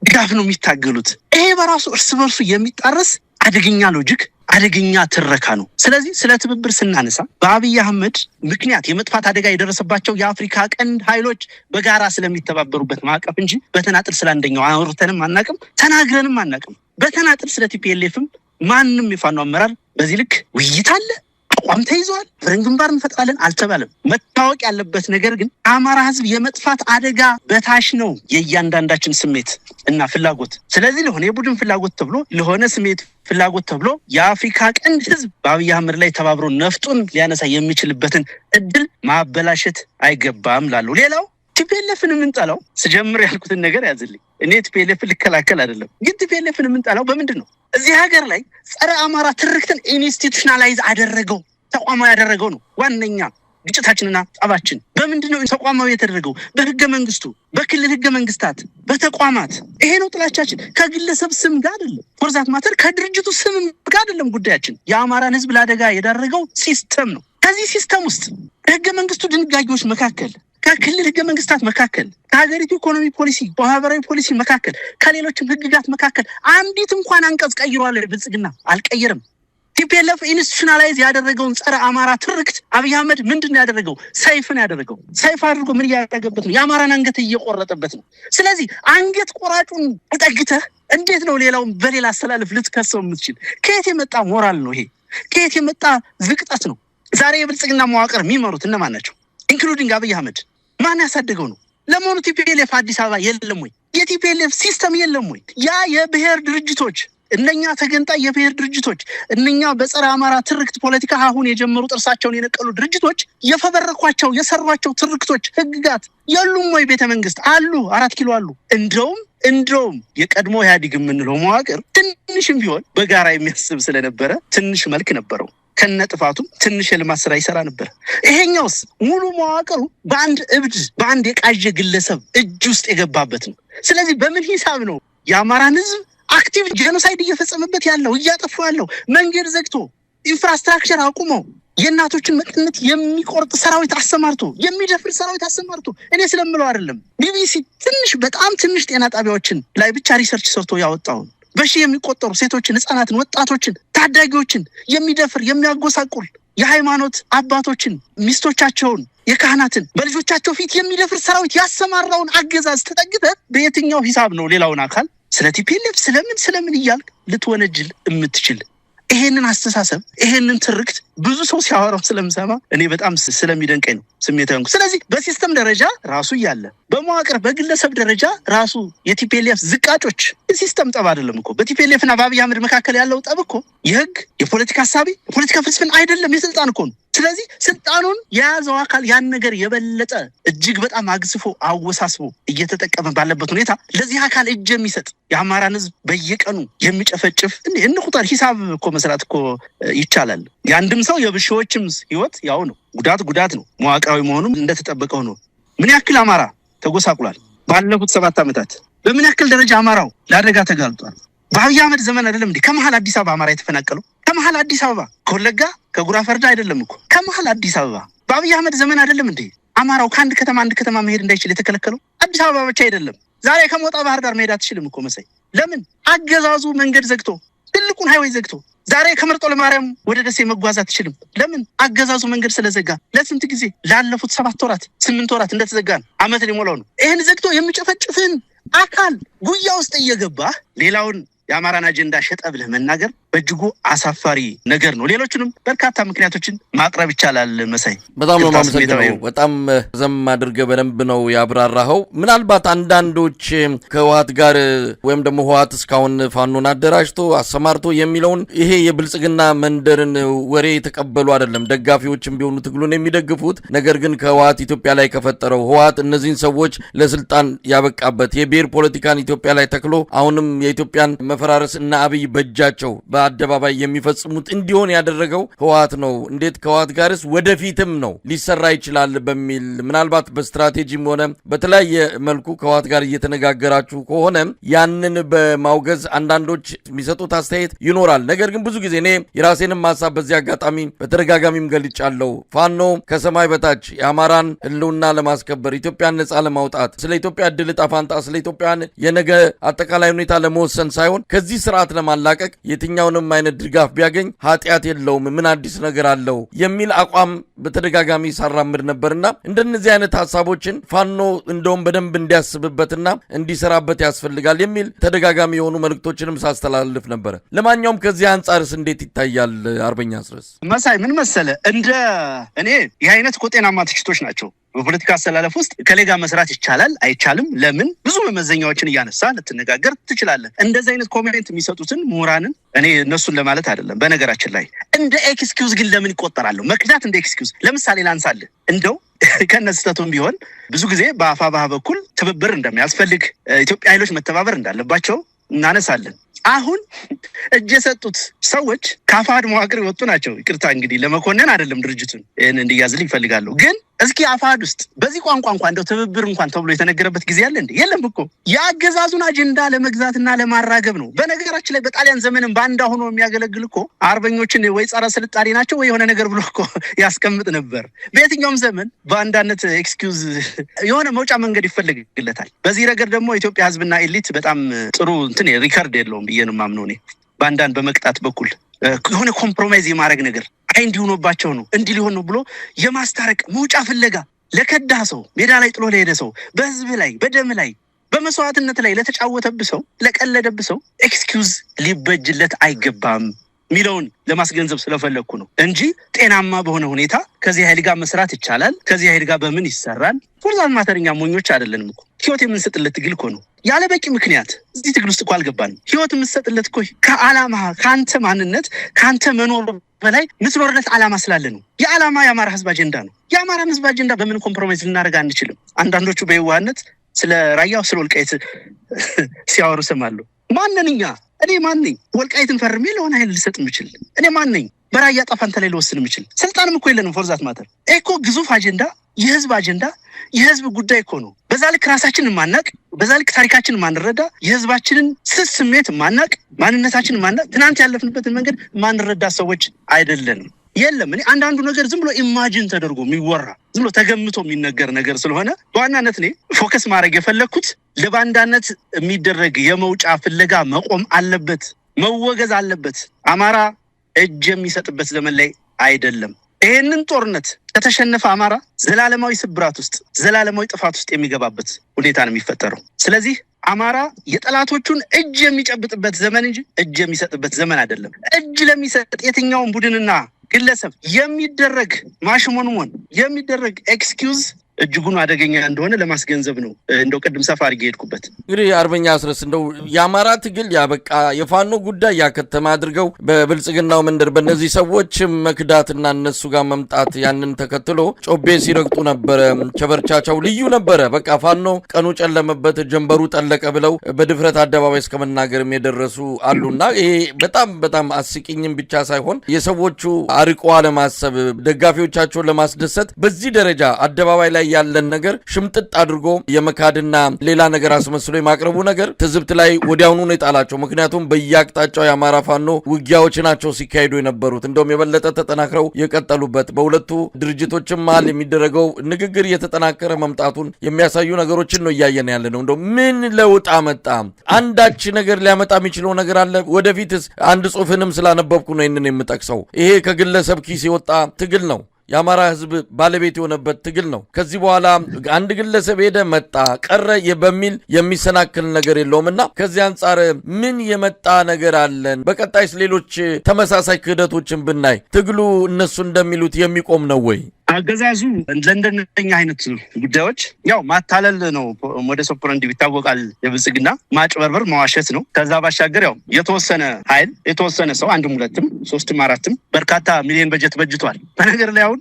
ድጋፍ ነው የሚታገሉት። ይሄ በራሱ እርስ በርሱ የሚጣረስ አደገኛ ሎጂክ፣ አደገኛ ትረካ ነው። ስለዚህ ስለ ትብብር ስናነሳ በአብይ አህመድ ምክንያት የመጥፋት አደጋ የደረሰባቸው የአፍሪካ ቀንድ ኃይሎች በጋራ ስለሚተባበሩበት ማዕቀፍ እንጂ በተናጥል ስለ አንደኛው አውርተንም አናቅም፣ ተናግረንም አናቅም። በተናጥል ስለ ቲፒኤልኤፍም ማንም የፋኖ አመራር በዚህ ልክ ውይይት አለ፣ አቋም ተይዘዋል፣ ፍሬን ግንባር እንፈጥራለን አልተባለም። መታወቅ ያለበት ነገር ግን አማራ ህዝብ የመጥፋት አደጋ በታች ነው የእያንዳንዳችን ስሜት እና ፍላጎት። ስለዚህ ለሆነ የቡድን ፍላጎት ተብሎ ለሆነ ስሜት ፍላጎት ተብሎ የአፍሪካ ቀንድ ህዝብ በአብይ አህመድ ላይ ተባብሮ ነፍጡን ሊያነሳ የሚችልበትን እድል ማበላሸት አይገባም ላለው። ሌላው ቲፒኤልኤፍን የምንጠላው ስጀምር ያልኩትን ነገር ያዝልኝ። እኔ ቲፒኤልኤፍን ልከላከል አይደለም፣ ግን ቲፒኤልኤፍን የምንጠላው በምንድን ነው? እዚህ ሀገር ላይ ጸረ አማራ ትርክትን ኢንስቲቱሽናላይዝ አደረገው፣ ተቋማዊ ያደረገው ነው ዋነኛ ግጭታችንና ጠባችን። በምንድን ነው ተቋማዊ የተደረገው? በህገ መንግስቱ፣ በክልል ህገ መንግስታት፣ በተቋማት። ይሄ ነው ጥላቻችን። ከግለሰብ ስም ጋር አይደለም፣ ፎርዛት ማተር ከድርጅቱ ስም ጋር አይደለም ጉዳያችን። የአማራን ህዝብ ለአደጋ የዳረገው ሲስተም ነው። ከዚህ ሲስተም ውስጥ ህገ መንግስቱ ድንጋጌዎች መካከል፣ ከክልል ህገ መንግስታት መካከል፣ ከሀገሪቱ ኢኮኖሚ ፖሊሲ፣ ማህበራዊ ፖሊሲ መካከል፣ ከሌሎችም ህግጋት መካከል አንዲት እንኳን አንቀጽ ቀይሯል? ብልጽግና አልቀየርም። ቲፒኤልኤፍ ኢንስቲቱሽናላይዝ ያደረገውን ጸረ አማራ ትርክት አብይ አህመድ ምንድን ያደረገው? ሰይፍን ያደረገው። ሰይፍ አድርጎ ምን እያደረገበት ነው? የአማራን አንገት እየቆረጠበት ነው። ስለዚህ አንገት ቆራጩን ተጠግተህ እንዴት ነው ሌላውን በሌላ አስተላለፍ ልትከሰው የምትችል? ከየት የመጣ ሞራል ነው ይሄ? ከየት የመጣ ዝቅጠት ነው? ዛሬ የብልጽግና መዋቅር የሚመሩት እነማን ናቸው? ኢንክሉዲንግ አብይ አህመድ። ማን ያሳደገው ነው? ለመሆኑ ቲፒኤልኤፍ አዲስ አበባ የለም ወይ? የቲፒኤልኤፍ ሲስተም የለም ወይ? ያ የብሔር ድርጅቶች፣ እነኛ ተገንጣይ የብሔር ድርጅቶች፣ እነኛ በጸረ አማራ ትርክት ፖለቲካ አሁን የጀመሩ ጥርሳቸውን የነቀሉ ድርጅቶች የፈበረኳቸው የሰሯቸው ትርክቶች፣ ህግጋት የሉም ወይ? ቤተ መንግስት አሉ፣ 4 ኪሎ አሉ። እንደውም እንደውም የቀድሞ ኢህአዴግ የምንለው መዋቅር ትንሽም ቢሆን በጋራ የሚያስብ ስለነበረ ትንሽ መልክ ነበረው። ከነጥፋቱ ትንሽ የልማት ስራ ይሰራ ነበር። ይሄኛውስ ሙሉ መዋቅሩ በአንድ እብድ በአንድ የቃዠ ግለሰብ እጅ ውስጥ የገባበት ነው። ስለዚህ በምን ሂሳብ ነው የአማራን ህዝብ አክቲቭ ጄኖሳይድ እየፈጸመበት ያለው እያጠፋ ያለው? መንገድ ዘግቶ ኢንፍራስትራክቸር አቁመው የእናቶችን መቀነት የሚቆርጥ ሰራዊት አሰማርቶ የሚደፍር ሰራዊት አሰማርቶ እኔ ስለምለው አይደለም። ቢቢሲ ትንሽ በጣም ትንሽ ጤና ጣቢያዎችን ላይ ብቻ ሪሰርች ሰርቶ ያወጣው በሺህ የሚቆጠሩ ሴቶችን፣ ህፃናትን፣ ወጣቶችን፣ ታዳጊዎችን የሚደፍር የሚያጎሳቁል የሃይማኖት አባቶችን ሚስቶቻቸውን የካህናትን በልጆቻቸው ፊት የሚደፍር ሰራዊት ያሰማራውን አገዛዝ ተጠግተ በየትኛው ሂሳብ ነው ሌላውን አካል ስለ ቲፒኤልኤፍ ስለምን እያልክ ልትወነጅል የምትችል? ይሄንን አስተሳሰብ ይሄንን ትርክት ብዙ ሰው ሲያወራው ስለምሰማ እኔ በጣም ስለሚደንቀኝ ነው ስሜታዊ እንኳን። ስለዚህ በሲስተም ደረጃ ራሱ ያለ በመዋቅር በግለሰብ ደረጃ ራሱ የቲፒኤልኤፍ ዝቃጮች ሲስተም ጠብ አይደለም እኮ በቲፒኤልኤፍ እና በአብይ አህመድ መካከል ያለው ጠብ እኮ የህግ የፖለቲካ ሐሳቢ የፖለቲካ ፍልስፍና አይደለም፣ የስልጣን እኮ ነው። ስለዚህ ስልጣኑን የያዘው አካል ያን ነገር የበለጠ እጅግ በጣም አግዝፎ አወሳስቦ እየተጠቀመ ባለበት ሁኔታ ለዚህ አካል እጅ የሚሰጥ የአማራን ህዝብ በየቀኑ የሚጨፈጭፍ እንቁጠር ሂሳብ እኮ መስራት እኮ ይቻላል። የአንድም ሰው የብዙዎችም ህይወት ያው ነው። ጉዳት ነው። መዋቅራዊ መሆኑም እንደተጠበቀው ነው። ምን ያክል አማራ ተጎሳቁሏል ባለፉት 7 ዓመታት? በምን ያክል ደረጃ አማራው ለአደጋ ተጋልጧል? በአብይ አህመድ ዘመን አይደለም እንዴ ከመሃል አዲስ አበባ አማራ የተፈናቀለው? ከመሃል አዲስ አበባ ከወለጋ ከጉራ ፈርዳ አይደለም እኮ ከመሃል አዲስ አበባ። በአብይ አህመድ ዘመን አይደለም እንዴ አማራው ከአንድ ከተማ አንድ ከተማ መሄድ እንዳይችል የተከለከለው? አዲስ አበባ ብቻ አይደለም። ዛሬ ከሞጣ ባህር ዳር መሄድ አትችልም እኮ መሳይ። ለምን? አገዛዙ መንገድ ዘግቶ ትልቁን ሃይዌይ ዘግቶ ዛሬ ከመርጦ ለማርያም ወደ ደሴ መጓዝ አትችልም። ለምን? አገዛዙ መንገድ ስለዘጋ። ለስንት ጊዜ? ላለፉት 7 ወራት 8 ወራት እንደተዘጋ ነው። አመት ሊሞላው ነው። ይሄን ዘግቶ የሚጨፈጭፍን አካል ጉያ ውስጥ እየገባ ሌላውን የአማራን አጀንዳ ሸጠ ብለህ መናገር በእጅጉ አሳፋሪ ነገር ነው። ሌሎችንም በርካታ ምክንያቶችን ማቅረብ ይቻላል። መሳይ በጣም ነው የማመሰግነው። በጣም ዘም አድርገህ በደንብ ነው ያብራራኸው። ምናልባት አንዳንዶች ከህወሓት ጋር ወይም ደግሞ ህወሓት እስካሁን ፋኖን አደራጅቶ አሰማርቶ የሚለውን ይሄ የብልጽግና መንደርን ወሬ የተቀበሉ አይደለም ደጋፊዎችም ቢሆኑ ትግሉን የሚደግፉት። ነገር ግን ከህወሓት ኢትዮጵያ ላይ ከፈጠረው ህወሓት እነዚህን ሰዎች ለስልጣን ያበቃበት የብሔር ፖለቲካን ኢትዮጵያ ላይ ተክሎ አሁንም የኢትዮጵያን መፈራረስ እና አብይ በእጃቸው በአደባባይ የሚፈጽሙት እንዲሆን ያደረገው ህወሓት ነው። እንዴት ከህወሓት ጋርስ ወደፊትም ነው ሊሰራ ይችላል በሚል ምናልባት በስትራቴጂም ሆነ በተለያየ መልኩ ከህወሓት ጋር እየተነጋገራችሁ ከሆነ ያንን በማውገዝ አንዳንዶች የሚሰጡት አስተያየት ይኖራል። ነገር ግን ብዙ ጊዜ እኔ የራሴንም ሀሳብ በዚህ አጋጣሚ በተደጋጋሚም ገልጫለሁ። ፋኖ ከሰማይ በታች የአማራን ህልውና ለማስከበር ኢትዮጵያን ነጻ ለማውጣት ስለ ኢትዮጵያ ዕድል ዕጣ ፈንታ ስለ ኢትዮጵያን የነገ አጠቃላይ ሁኔታ ለመወሰን ሳይሆን ከዚህ ስርዓት ለማላቀቅ የትኛውንም አይነት ድጋፍ ቢያገኝ ኃጢአት የለውም፣ ምን አዲስ ነገር አለው የሚል አቋም በተደጋጋሚ ሳራምድ ነበርና እንደነዚህ አይነት ሀሳቦችን ፋኖ እንደውም በደንብ እንዲያስብበትና እንዲሰራበት ያስፈልጋል የሚል ተደጋጋሚ የሆኑ መልእክቶችንም ሳስተላልፍ ነበር። ለማንኛውም ከዚህ አንጻርስ እንዴት ይታያል? አርበኛ አስረስ መሳይ ምን መሰለ እንደ እኔ የአይነት ጤናማ ትችቶች ናቸው። በፖለቲካ አስተላለፍ ውስጥ ከሌጋ መስራት ይቻላል አይቻልም፣ ለምን ብዙ መመዘኛዎችን እያነሳ ልትነጋገር ትችላለህ። እንደዚህ አይነት ኮሜንት የሚሰጡትን ምሁራንን እኔ እነሱን ለማለት አይደለም። በነገራችን ላይ እንደ ኤክስኪውዝ ግን ለምን ይቆጠራሉ? መክዳት እንደ ኤክስኪውዝ ለምሳሌ ላንሳልህ። እንደው ከነስተቱም ቢሆን ብዙ ጊዜ በአፋብኃ በኩል ትብብር እንደሚያስፈልግ ኢትዮጵያ ኃይሎች መተባበር እንዳለባቸው እናነሳለን። አሁን እጅ የሰጡት ሰዎች ከአፋሕድ መዋቅር የወጡ ናቸው። ይቅርታ እንግዲህ ለመኮነን አይደለም ድርጅቱን ይህን እንዲያዝልኝ ይፈልጋሉ። ግን እስኪ አፋሕድ ውስጥ በዚህ ቋንቋ እንኳን እንደው ትብብር እንኳን ተብሎ የተነገረበት ጊዜ አለ እንዴ? የለም እኮ። የአገዛዙን አጀንዳ ለመግዛትና ለማራገብ ነው። በነገራችን ላይ በጣሊያን ዘመንም ባንዳ ሆኖ የሚያገለግል እኮ አርበኞችን ወይ ጸረ ስልጣኔ ናቸው ወይ የሆነ ነገር ብሎ እኮ ያስቀምጥ ነበር። በየትኛውም ዘመን በአንዳነት ኤክስኪውዝ የሆነ መውጫ መንገድ ይፈልግለታል። በዚህ ረገድ ደግሞ ኢትዮጵያ ህዝብና ኤሊት በጣም ጥሩ ሪከርድ የለውም ብዬ ነው የማምነው እኔ። ባንዳን በመቅጣት በኩል የሆነ ኮምፕሮማይዝ የማድረግ ነገር እንዲሆኑባቸው ነው እንዲህ ሊሆን ነው ብሎ የማስታረቅ መውጫ ፍለጋ ለከዳ ሰው ሜዳ ላይ ጥሎ ለሄደ ሰው በህዝብ ላይ በደም ላይ በመስዋዕትነት ላይ ለተጫወተብህ ሰው ለቀለደብህ ሰው ኤክስኪውዝ ሊበጅለት አይገባም ሚለውን ለማስገንዘብ ስለፈለኩ ነው እንጂ ጤናማ በሆነ ሁኔታ ከዚህ ኃይል ጋር መስራት ይቻላል። ከዚህ ኃይል ጋር በምን ይሰራል? ፎርዛን ማተርኛ ሞኞች አይደለንም እኮ። ህይወት የምንሰጥለት ትግል እኮ ነው። ያለ በቂ ምክንያት እዚህ ትግል ውስጥ እኮ አልገባንም። ህይወት የምንሰጥለት እኮ ከዓላማ ከአንተ ማንነት ከአንተ መኖር በላይ ምትኖርለት ዓላማ ስላለ ነው። የዓላማ የአማራ ህዝብ አጀንዳ ነው። የአማራን ህዝብ አጀንዳ በምን ኮምፕሮማይዝ ልናደርግ አንችልም። አንዳንዶቹ በየዋህነት ስለ ራያው ስለ ወልቃይት ሲያወሩ ሰማለሁ። ማንነኛ እኔ ማንነኝ? ወልቃይትን ፈርሜ ለሆነ ኃይል ልሰጥ የምችል እኔ ማንነኝ? በራያ ጣፋንታ ላይ ልወስን የምችል ስልጣንም እኮ የለንም። ፎርዛት ማተር እኮ ግዙፍ አጀንዳ፣ የህዝብ አጀንዳ፣ የህዝብ ጉዳይ እኮ ነው። በዛ ልክ ራሳችንን ማናቅ፣ በዛ ልክ ታሪካችንን ማንረዳ፣ የህዝባችንን ስስ ስሜት ማናቅ፣ ማንነታችንን ማናቅ፣ ትናንት ያለፍንበትን መንገድ ማንረዳ ሰዎች አይደለንም። የለም እኔ አንዳንዱ ነገር ዝም ብሎ ኢማጂን ተደርጎ የሚወራ ዝም ብሎ ተገምቶ የሚነገር ነገር ስለሆነ በዋናነት እኔ ፎከስ ማድረግ የፈለኩት ለባንዳነት የሚደረግ የመውጫ ፍለጋ መቆም አለበት፣ መወገዝ አለበት። አማራ እጅ የሚሰጥበት ዘመን ላይ አይደለም። ይሄንን ጦርነት ከተሸነፈ አማራ ዘላለማዊ ስብራት ውስጥ ዘላለማዊ ጥፋት ውስጥ የሚገባበት ሁኔታ ነው የሚፈጠረው። ስለዚህ አማራ የጠላቶቹን እጅ የሚጨብጥበት ዘመን እንጂ እጅ የሚሰጥበት ዘመን አይደለም። እጅ ለሚሰጥ የትኛውን ቡድንና ግለሰብ የሚደረግ ማሽሞንሞን የሚደረግ ኤክስኪውዝ እጅጉን አደገኛ እንደሆነ ለማስገንዘብ ነው እንደው ቅድም ሰፋ አድርጌ ሄድኩበት። እንግዲህ አርበኛ አስረስ እንደው የአማራ ትግል ያበቃ የፋኖ ጉዳይ ያከተማ አድርገው በብልጽግናው መንደር በእነዚህ ሰዎች መክዳትና እነሱ ጋር መምጣት ያንን ተከትሎ ጮቤ ሲረግጡ ነበረ። ቸበርቻቸው ልዩ ነበረ። በቃ ፋኖ ቀኑ ጨለመበት ጀንበሩ ጠለቀ ብለው በድፍረት አደባባይ እስከ መናገርም የደረሱ አሉና ይሄ በጣም አስቂኝም ብቻ ሳይሆን የሰዎቹ አርቆ አለማሰብ ደጋፊዎቻቸውን ለማስደሰት በዚህ ደረጃ አደባባይ ላይ ያለን ነገር ሽምጥጥ አድርጎ የመካድና ሌላ ነገር አስመስሎ የማቅረቡ ነገር ትዝብት ላይ ወዲያውኑ ነው የጣላቸው። ምክንያቱም በየአቅጣጫው የአማራ ፋኖ ውጊያዎች ናቸው ሲካሄዱ የነበሩት። እንደውም የበለጠ ተጠናክረው የቀጠሉበት በሁለቱ ድርጅቶችም መሀል የሚደረገው ንግግር እየተጠናከረ መምጣቱን የሚያሳዩ ነገሮችን ነው እያየን ያለ ነው። እንደው ምን ለውጥ አመጣ? አንዳች ነገር ሊያመጣ የሚችለው ነገር አለ? ወደፊትስ? አንድ ጽሑፍንም ስላነበብኩ ነው ይህንን የምጠቅሰው። ይሄ ከግለሰብ ኪስ የወጣ ትግል ነው። የአማራ ህዝብ ባለቤት የሆነበት ትግል ነው። ከዚህ በኋላ አንድ ግለሰብ ሄደ መጣ ቀረ በሚል የሚሰናክል ነገር የለውምና ከዚህ አንጻር ምን የመጣ ነገር አለን? በቀጣይስ ሌሎች ተመሳሳይ ክህደቶችን ብናይ ትግሉ እነሱ እንደሚሉት የሚቆም ነው ወይ? አገዛዙ ለእንደነኛ አይነት ጉዳዮች ያው ማታለል ነው። ሞደስ ኦፐራንዲ ይታወቃል። የብልጽግና ማጭበርበር፣ መዋሸት ነው። ከዛ ባሻገር ያው የተወሰነ ኃይል የተወሰነ ሰው አንድም ሁለትም ሶስትም አራትም በርካታ ሚሊዮን በጀት በጅቷል። በነገር ላይ አሁን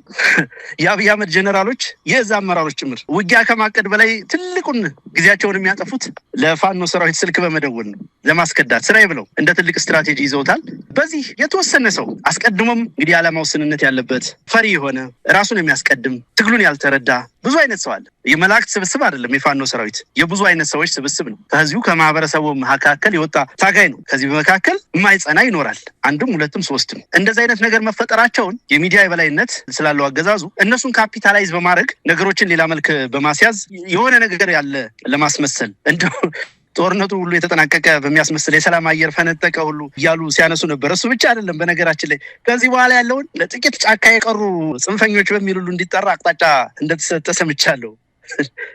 የአብይ አህመድ ጀነራሎች የዛ አመራሮች ጭምር ውጊያ ከማቀድ በላይ ትልቁን ጊዜያቸውን የሚያጠፉት ለፋኖ ሰራዊት ስልክ በመደወል ነው፣ ለማስከዳት ስራዬ ብለው እንደ ትልቅ ስትራቴጂ ይዘውታል። በዚህ የተወሰነ ሰው አስቀድሞም እንግዲህ ዓላማው ስንነት ያለበት ፈሪ የሆነ ራሱን የሚያስቀድም ትግሉን ያልተረዳ ብዙ አይነት ሰው አለ። የመላእክት ስብስብ አይደለም የፋኖ ሰራዊት፣ የብዙ አይነት ሰዎች ስብስብ ነው። ከዚሁ ከማህበረሰቡ መካከል የወጣ ታጋይ ነው። ከዚህ በመካከል የማይጸና ይኖራል፣ አንድም ሁለትም ሶስትም። እንደዚህ አይነት ነገር መፈጠራቸውን የሚዲያ የበላይነት ስላለው አገዛዙ እነሱን ካፒታላይዝ በማድረግ ነገሮችን ሌላ መልክ በማስያዝ የሆነ ነገር ያለ ለማስመሰል እንደው ጦርነቱ ሁሉ የተጠናቀቀ በሚያስመስል የሰላም አየር ፈነጠቀ ሁሉ እያሉ ሲያነሱ ነበር። እሱ ብቻ አይደለም። በነገራችን ላይ ከዚህ በኋላ ያለውን ለጥቂት ጫካ የቀሩ ጽንፈኞች በሚል ሁሉ እንዲጠራ አቅጣጫ እንደተሰጠ ሰምቻለሁ።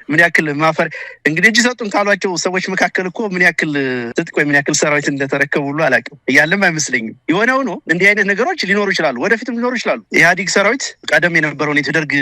ምን ያክል ማፈር እንግዲህ እጅ ሰጡን ካሏቸው ሰዎች መካከል እኮ ምን ያክል ትጥቅ ወይ ምን ያክል ሰራዊት እንደተረከቡ ሁሉ አላውቅም። እያለም አይመስለኝም። የሆነው ነው። እንዲህ አይነት ነገሮች ሊኖሩ ይችላሉ፣ ወደፊትም ሊኖሩ ይችላሉ። ኢህአዲግ ሰራዊት ቀደም የነበረውን የደርግ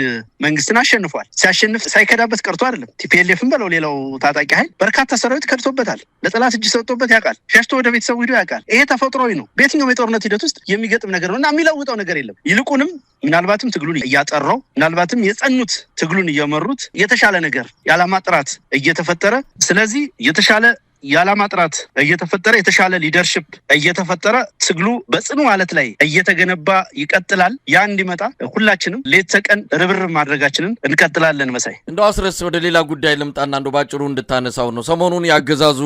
መንግስትን አሸንፏል። ሲያሸንፍ ሳይከዳበት ቀርቶ አይደለም። ቲፒኤልኤፍም በለው ሌላው ታጣቂ ኃይል በርካታ ሰራዊት ከድቶበታል። ለጠላት እጅ ሰጥቶበት ያውቃል። ሸሽቶ ወደ ቤተሰቡ ሂዶ ያውቃል። ይሄ ተፈጥሯዊ ነው። በየትኛውም የጦርነት ሂደት ውስጥ የሚገጥም ነገር ነው እና የሚለውጠው ነገር የለም። ይልቁንም ምናልባትም ትግሉን እያጠራው ምናልባትም የጸኑት ትግሉን እየመሩት የተሻለ ነገር የዓላማ ጥራት እየተፈጠረ ስለዚህ የተሻለ የዓላማ ጥራት እየተፈጠረ የተሻለ ሊደርሽፕ እየተፈጠረ ትግሉ በጽኑ ማለት ላይ እየተገነባ ይቀጥላል። ያ እንዲመጣ ሁላችንም ሌት ተቀን ርብርብ ማድረጋችንን እንቀጥላለን። መሳይ እንደው አስረስ ወደ ሌላ ጉዳይ ልምጣና እንደው ባጭሩ እንድታነሳው ነው። ሰሞኑን ያገዛዙ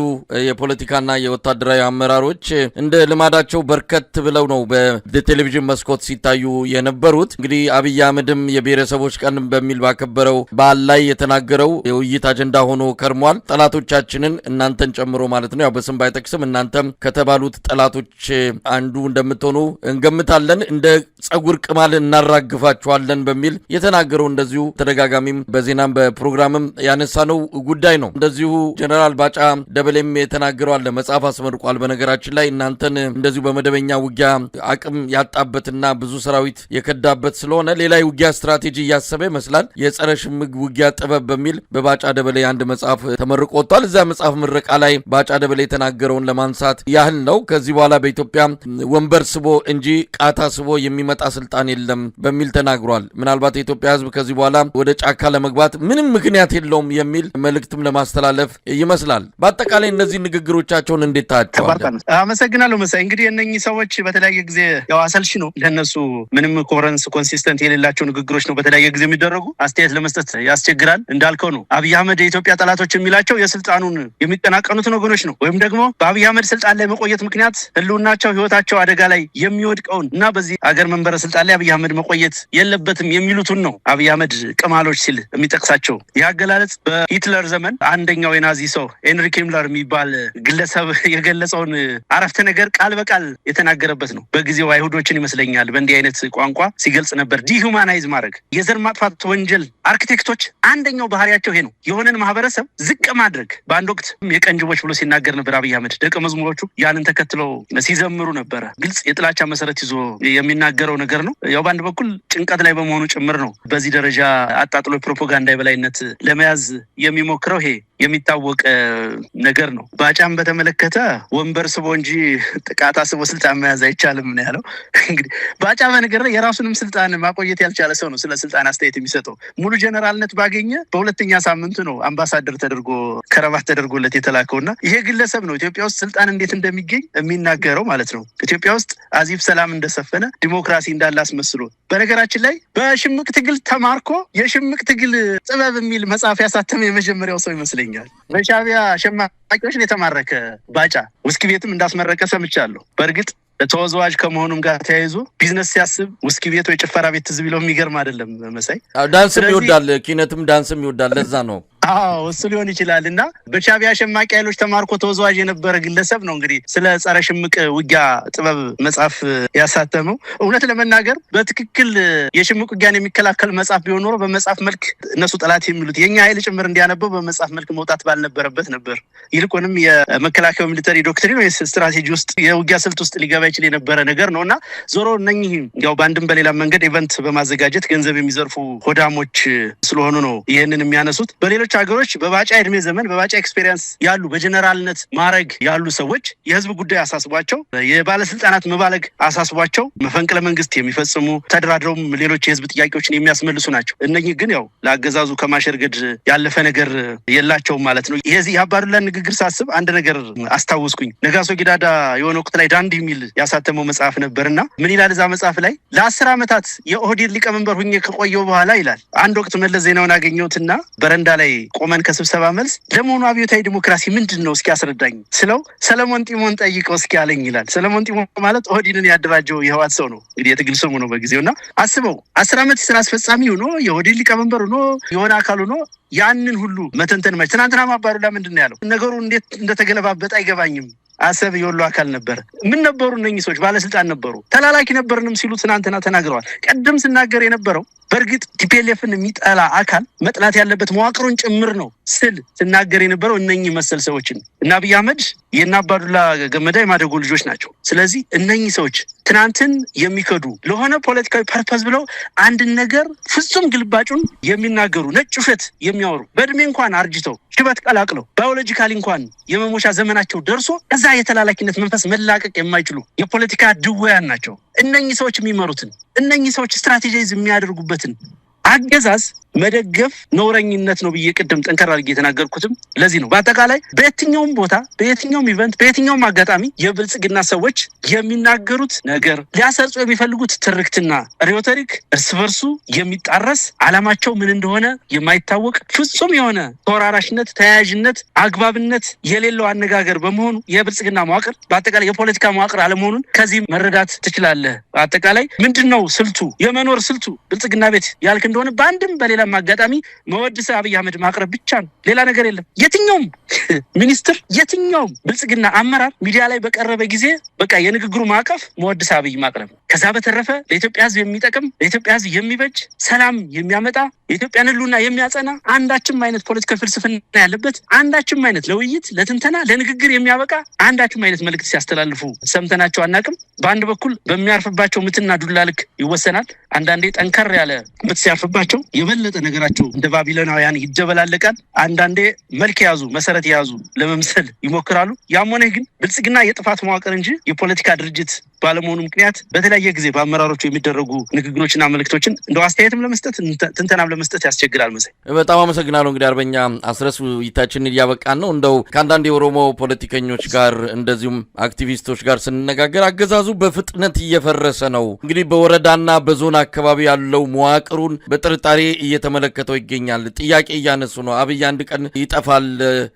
የፖለቲካና የወታደራዊ አመራሮች እንደ ልማዳቸው በርከት ብለው ነው በቴሌቪዥን መስኮት ሲታዩ የነበሩት። እንግዲህ አብይ አህመድም የብሔረሰቦች ቀን በሚል ባከበረው በዓል ላይ የተናገረው የውይይት አጀንዳ ሆኖ ከርሟል። ጠላቶቻችንን እናንተን ጨምሮ ማለት ነው። ያው በስም ባይጠቅስም እናንተም ከተባሉት ጠላቶች አንዱ እንደምትሆኑ እንገምታለን፣ እንደ ጸጉር ቅማል እናራግፋቸዋለን በሚል የተናገረው እንደዚሁ ተደጋጋሚም በዜናም በፕሮግራምም ያነሳነው ጉዳይ ነው። እንደዚሁ ጀነራል ባጫ ደበሌም የተናገረው አለ። መጽሐፍ አስመርቋል። በነገራችን ላይ እናንተን እንደዚሁ በመደበኛ ውጊያ አቅም ያጣበትና ብዙ ሰራዊት የከዳበት ስለሆነ ሌላ ውጊያ ስትራቴጂ እያሰበ ይመስላል። የጸረ ሽምግ ውጊያ ጥበብ በሚል በባጫ ደበሌ አንድ መጽሐፍ ተመርቆ ወጥቷል። እዛ መጽሐፍ ምረቃ ላይ ላይ ባጫ ደበሌ የተናገረውን ለማንሳት ያህል ነው። ከዚህ በኋላ በኢትዮጵያ ወንበር ስቦ እንጂ ቃታ ስቦ የሚመጣ ስልጣን የለም በሚል ተናግሯል። ምናልባት የኢትዮጵያ ህዝብ ከዚህ በኋላ ወደ ጫካ ለመግባት ምንም ምክንያት የለውም የሚል መልእክትም ለማስተላለፍ ይመስላል። በአጠቃላይ እነዚህ ንግግሮቻቸውን እንዴት ታያቸዋለህ? አመሰግናለሁ መሳይ። እንግዲህ እነኚህ ሰዎች በተለያየ ጊዜ ያው አሰልሺ ነው ለነሱ ምንም ኮንሲስተንት የሌላቸው ንግግሮች ነው በተለያየ ጊዜ የሚደረጉ። አስተያየት ለመስጠት ያስቸግራል። እንዳልከው ነው አብይ አህመድ የኢትዮጵያ ጠላቶች የሚላቸው የስልጣኑን የሚቀናቀኑትን ወገኖች ነው። ወይም ደግሞ በአብይ አህመድ ስልጣን ላይ መቆየት ምክንያት ህልውናቸው ህይወታቸው አደጋ ላይ የሚወድቀውን እና በዚህ አገር መንበረ ስልጣን ላይ አብይ አህመድ መቆየት የለበትም የሚሉትን ነው አብይ አህመድ ቅማሎች ሲል የሚጠቅሳቸው። ይህ አገላለጽ በሂትለር ዘመን አንደኛው የናዚ ሰው ሄንሪክ ሂምለር የሚባል ግለሰብ የገለጸውን አረፍተ ነገር ቃል በቃል የተናገረበት ነው። በጊዜው አይሁዶችን ይመስለኛል በእንዲህ አይነት ቋንቋ ሲገልጽ ነበር። ዲሁማናይዝ ማድረግ የዘር ማጥፋት ወንጀል አርኪቴክቶች አንደኛው ባህሪያቸው ይሄ ነው። የሆነን ማህበረሰብ ዝቅ ማድረግ። በአንድ ወቅት የቀንጅቦች ብሎ ሲናገር ነበር አብይ አህመድ። ደቀ መዝሙሮቹ ያንን ተከትለው ሲዘምሩ ነበረ። ግልጽ የጥላቻ መሰረት ይዞ የሚናገረው ነገር ነው። ያው በአንድ በኩል ጭንቀት ላይ በመሆኑ ጭምር ነው በዚህ ደረጃ አጣጥሎ የፕሮፓጋንዳ የበላይነት ለመያዝ የሚሞክረው። ይሄ የሚታወቅ ነገር ነው። ባጫም በተመለከተ ወንበር ስቦ እንጂ ጥቃት አስቦ ስልጣን መያዝ አይቻልም ነው ያለው። እንግዲህ ባጫ በነገር ላይ የራሱንም ስልጣን ማቆየት ያልቻለ ሰው ነው ስለ ስልጣን አስተያየት የሚሰጠው። ሙሉ ጀነራልነት ባገኘ በሁለተኛ ሳምንቱ ነው አምባሳደር ተደርጎ ከረባት ተደርጎለት የተላከውና ይሄ ግለሰብ ነው ኢትዮጵያ ውስጥ ስልጣን እንዴት እንደሚገኝ የሚናገረው ማለት ነው። ኢትዮጵያ ውስጥ አዚፍ ሰላም እንደሰፈነ ዲሞክራሲ እንዳለ አስመስሎ በነገራችን ላይ በሽምቅ ትግል ተማርኮ የሽምቅ ትግል ጥበብ የሚል መጽሐፍ ያሳተመ የመጀመሪያው ሰው ይመስለኛል። በሻዕቢያ ሸማቂዎች ነው የተማረከ ባጫ። ውስኪ ቤትም እንዳስመረቀ ሰምቻለሁ። በእርግጥ ተወዛዋዥ ከመሆኑም ጋር ተያይዞ ቢዝነስ ሲያስብ ውስኪ ቤት ወይ ጭፈራ ቤት ትዝ ቢለው የሚገርም አይደለም መሳይ። ዳንስም ይወዳል፣ ኪነትም ዳንስም ይወዳል። ለዛ ነው አዎ እሱ ሊሆን ይችላል። እና በሻዕቢያ ሸማቂ ኃይሎች ተማርኮ ተወዛዋዥ የነበረ ግለሰብ ነው እንግዲህ ስለ ጸረ ሽምቅ ውጊያ ጥበብ መጽሐፍ ያሳተመው። እውነት ለመናገር በትክክል የሽምቅ ውጊያን የሚከላከል መጽሐፍ ቢሆን ኖሮ በመጽሐፍ መልክ እነሱ ጠላት የሚሉት የኛ ኃይል ጭምር እንዲያነበው በመጽሐፍ መልክ መውጣት ባልነበረበት ነበር። ይልቁንም የመከላከያ ሚሊተሪ ዶክትሪን ወይ ስትራቴጂ ውስጥ የውጊያ ስልት ውስጥ ሊገባ ይችል የነበረ ነገር ነው። እና ዞሮ እነኚህ ያው በአንድም በሌላ መንገድ ኢቨንት በማዘጋጀት ገንዘብ የሚዘርፉ ሆዳሞች ስለሆኑ ነው ይህንን የሚያነሱት። በሌሎች ሀገሮች በባጫ እድሜ ዘመን በባጫ ኤክስፔሪየንስ ያሉ በጀነራልነት ማዕረግ ያሉ ሰዎች የህዝብ ጉዳይ አሳስቧቸው፣ የባለስልጣናት መባለግ አሳስቧቸው መፈንቅለ መንግስት የሚፈጽሙ ተደራድረውም ሌሎች የህዝብ ጥያቄዎችን የሚያስመልሱ ናቸው። እነኚህ ግን ያው ለአገዛዙ ከማሸርገድ ያለፈ ነገር የላቸውም ማለት ነው። የዚህ የአባዱላን ንግግር ሳስብ አንድ ነገር አስታወስኩኝ። ነጋሶ ጊዳዳ የሆነ ወቅት ላይ ዳንድ የሚል ያሳተመው መጽሐፍ ነበርና ምን ይላል እዛ መጽሐፍ ላይ ለ10 ዓመታት የኦህዴድ ሊቀመንበር ሁኜ ከቆየው በኋላ ይላል አንድ ወቅት መለስ ዜናውን አገኘሁትና በረንዳ ላይ ቆመን ከስብሰባ መልስ ለመሆኑ አብዮታዊ ዲሞክራሲ ምንድን ነው እስኪ አስረዳኝ ስለው ሰለሞን ጢሞን ጠይቀው እስኪ አለኝ ይላል። ሰለሞን ጢሞ ማለት ኦህዴድን ያደራጀው የህወሓት ሰው ነው እንግዲህ የትግል ስሙ ነው በጊዜውና አስበው 10 ዓመት የስራ አስፈጻሚ ሆኖ የኦህዴድ ሊቀመንበር ሆኖ የሆነ አካል ሆኖ ያንን ሁሉ መተንተን ማለት ትናንትና አባዱላ ምንድን ነው ያለው? ነገሩ እንዴት እንደተገለባበጠ አይገባኝም። አሰብ የወሎ አካል ነበር። ምን ነበሩ እነኚህ ሰዎች? ባለስልጣን ነበሩ። ተላላኪ ነበርንም ሲሉ ትናንትና ተናግረዋል። ቀደም ስናገር የነበረው በእርግጥ ቲፒኤልኤፍን የሚጠላ አካል መጥላት ያለበት መዋቅሩን ጭምር ነው ስል ስናገር የነበረው እነኚህ መሰል ሰዎችን እና አብይ አህመድ የእነ አባዱላ ገመዳ የማደጎ ልጆች ናቸው። ስለዚህ እነኚህ ሰዎች ትናንትን የሚከዱ ለሆነ ፖለቲካዊ ፐርፐዝ ብለው አንድን ነገር ፍጹም ግልባጩን የሚናገሩ ነጭ ውሸት የሚያወሩ በእድሜ እንኳን አርጅተው ሽበት ቀላቅለው ባዮሎጂካሊ እንኳን የመሞሻ ዘመናቸው ደርሶ ከዛ የተላላኪነት መንፈስ መላቀቅ የማይችሉ የፖለቲካ ድውያን ናቸው። እነኚህ ሰዎች የሚመሩትን እነኚህ ሰዎች ስትራቴጂዝ የሚያደርጉበትን አገዛዝ መደገፍ ነውረኝነት ነው ብዬ ቅድም ጠንከር አድርጌ የተናገርኩትም ለዚህ ነው። በአጠቃላይ በየትኛውም ቦታ በየትኛውም ኢቨንት በየትኛውም አጋጣሚ የብልጽግና ሰዎች የሚናገሩት ነገር ሊያሰርጹ የሚፈልጉት ትርክትና ሪዮተሪክ እርስ በርሱ የሚጣረስ ዓላማቸው ምን እንደሆነ የማይታወቅ ፍጹም የሆነ ተወራራሽነት፣ ተያያዥነት፣ አግባብነት የሌለው አነጋገር በመሆኑ የብልጽግና መዋቅር በአጠቃላይ የፖለቲካ መዋቅር አለመሆኑን ከዚህ መረዳት ትችላለህ። በአጠቃላይ ምንድነው ስልቱ የመኖር ስልቱ ብልጽግና ቤት ያልክ እንደሆነ በአንድም በሌላ አጋጣሚ መወድስ አብይ አህመድ ማቅረብ ብቻ ነው። ሌላ ነገር የለም። የትኛውም ሚኒስትር የትኛውም ብልጽግና አመራር ሚዲያ ላይ በቀረበ ጊዜ በቃ የንግግሩ ማዕቀፍ መወድስ አብይ ማቅረብ። ከዛ በተረፈ ለኢትዮጵያ ሕዝብ የሚጠቅም ለኢትዮጵያ ሕዝብ የሚበጅ ሰላም የሚያመጣ የኢትዮጵያን ህልውና የሚያጸና አንዳችም አይነት ፖለቲካል ፍልስፍና ያለበት አንዳችም አይነት ለውይይት ለትንተና ለንግግር የሚያበቃ አንዳችም አይነት መልእክት ሲያስተላልፉ ሰምተናቸው አናቅም። በአንድ በኩል በሚያርፍባቸው ምትና ዱላ ልክ ይወሰናል። አንዳንዴ ጠንከር ያለ ምት ሲያርፍባቸው የበለጠ ነገራቸው እንደ ባቢሎናውያን ይደበላለቃል። አንዳንዴ መልክ የያዙ መሰረት የያዙ ለመምሰል ይሞክራሉ። ያም ሆነ ግን ብልጽግና የጥፋት መዋቅር እንጂ የፖለቲካ ድርጅት ባለመሆኑ ምክንያት በተለያየ ጊዜ በአመራሮቹ የሚደረጉ ንግግሮችና መልእክቶችን እንደው አስተያየትም ለመስጠት ትንተናም ለመስጠት ያስቸግራል። መሰለኝ። በጣም አመሰግናለሁ። እንግዲህ አርበኛ አስረስ ውይይታችንን እያበቃን ነው። እንደው ከአንዳንድ የኦሮሞ ፖለቲከኞች ጋር እንደዚሁም አክቲቪስቶች ጋር ስንነጋገር አገዛዙ በፍጥነት እየፈረሰ ነው። እንግዲህ በወረዳና በዞን አካባቢ ያለው መዋቅሩን በጥርጣሬ እየተመለከተው ይገኛል። ጥያቄ እያነሱ ነው። አብይ አንድ ቀን ይጠፋል፣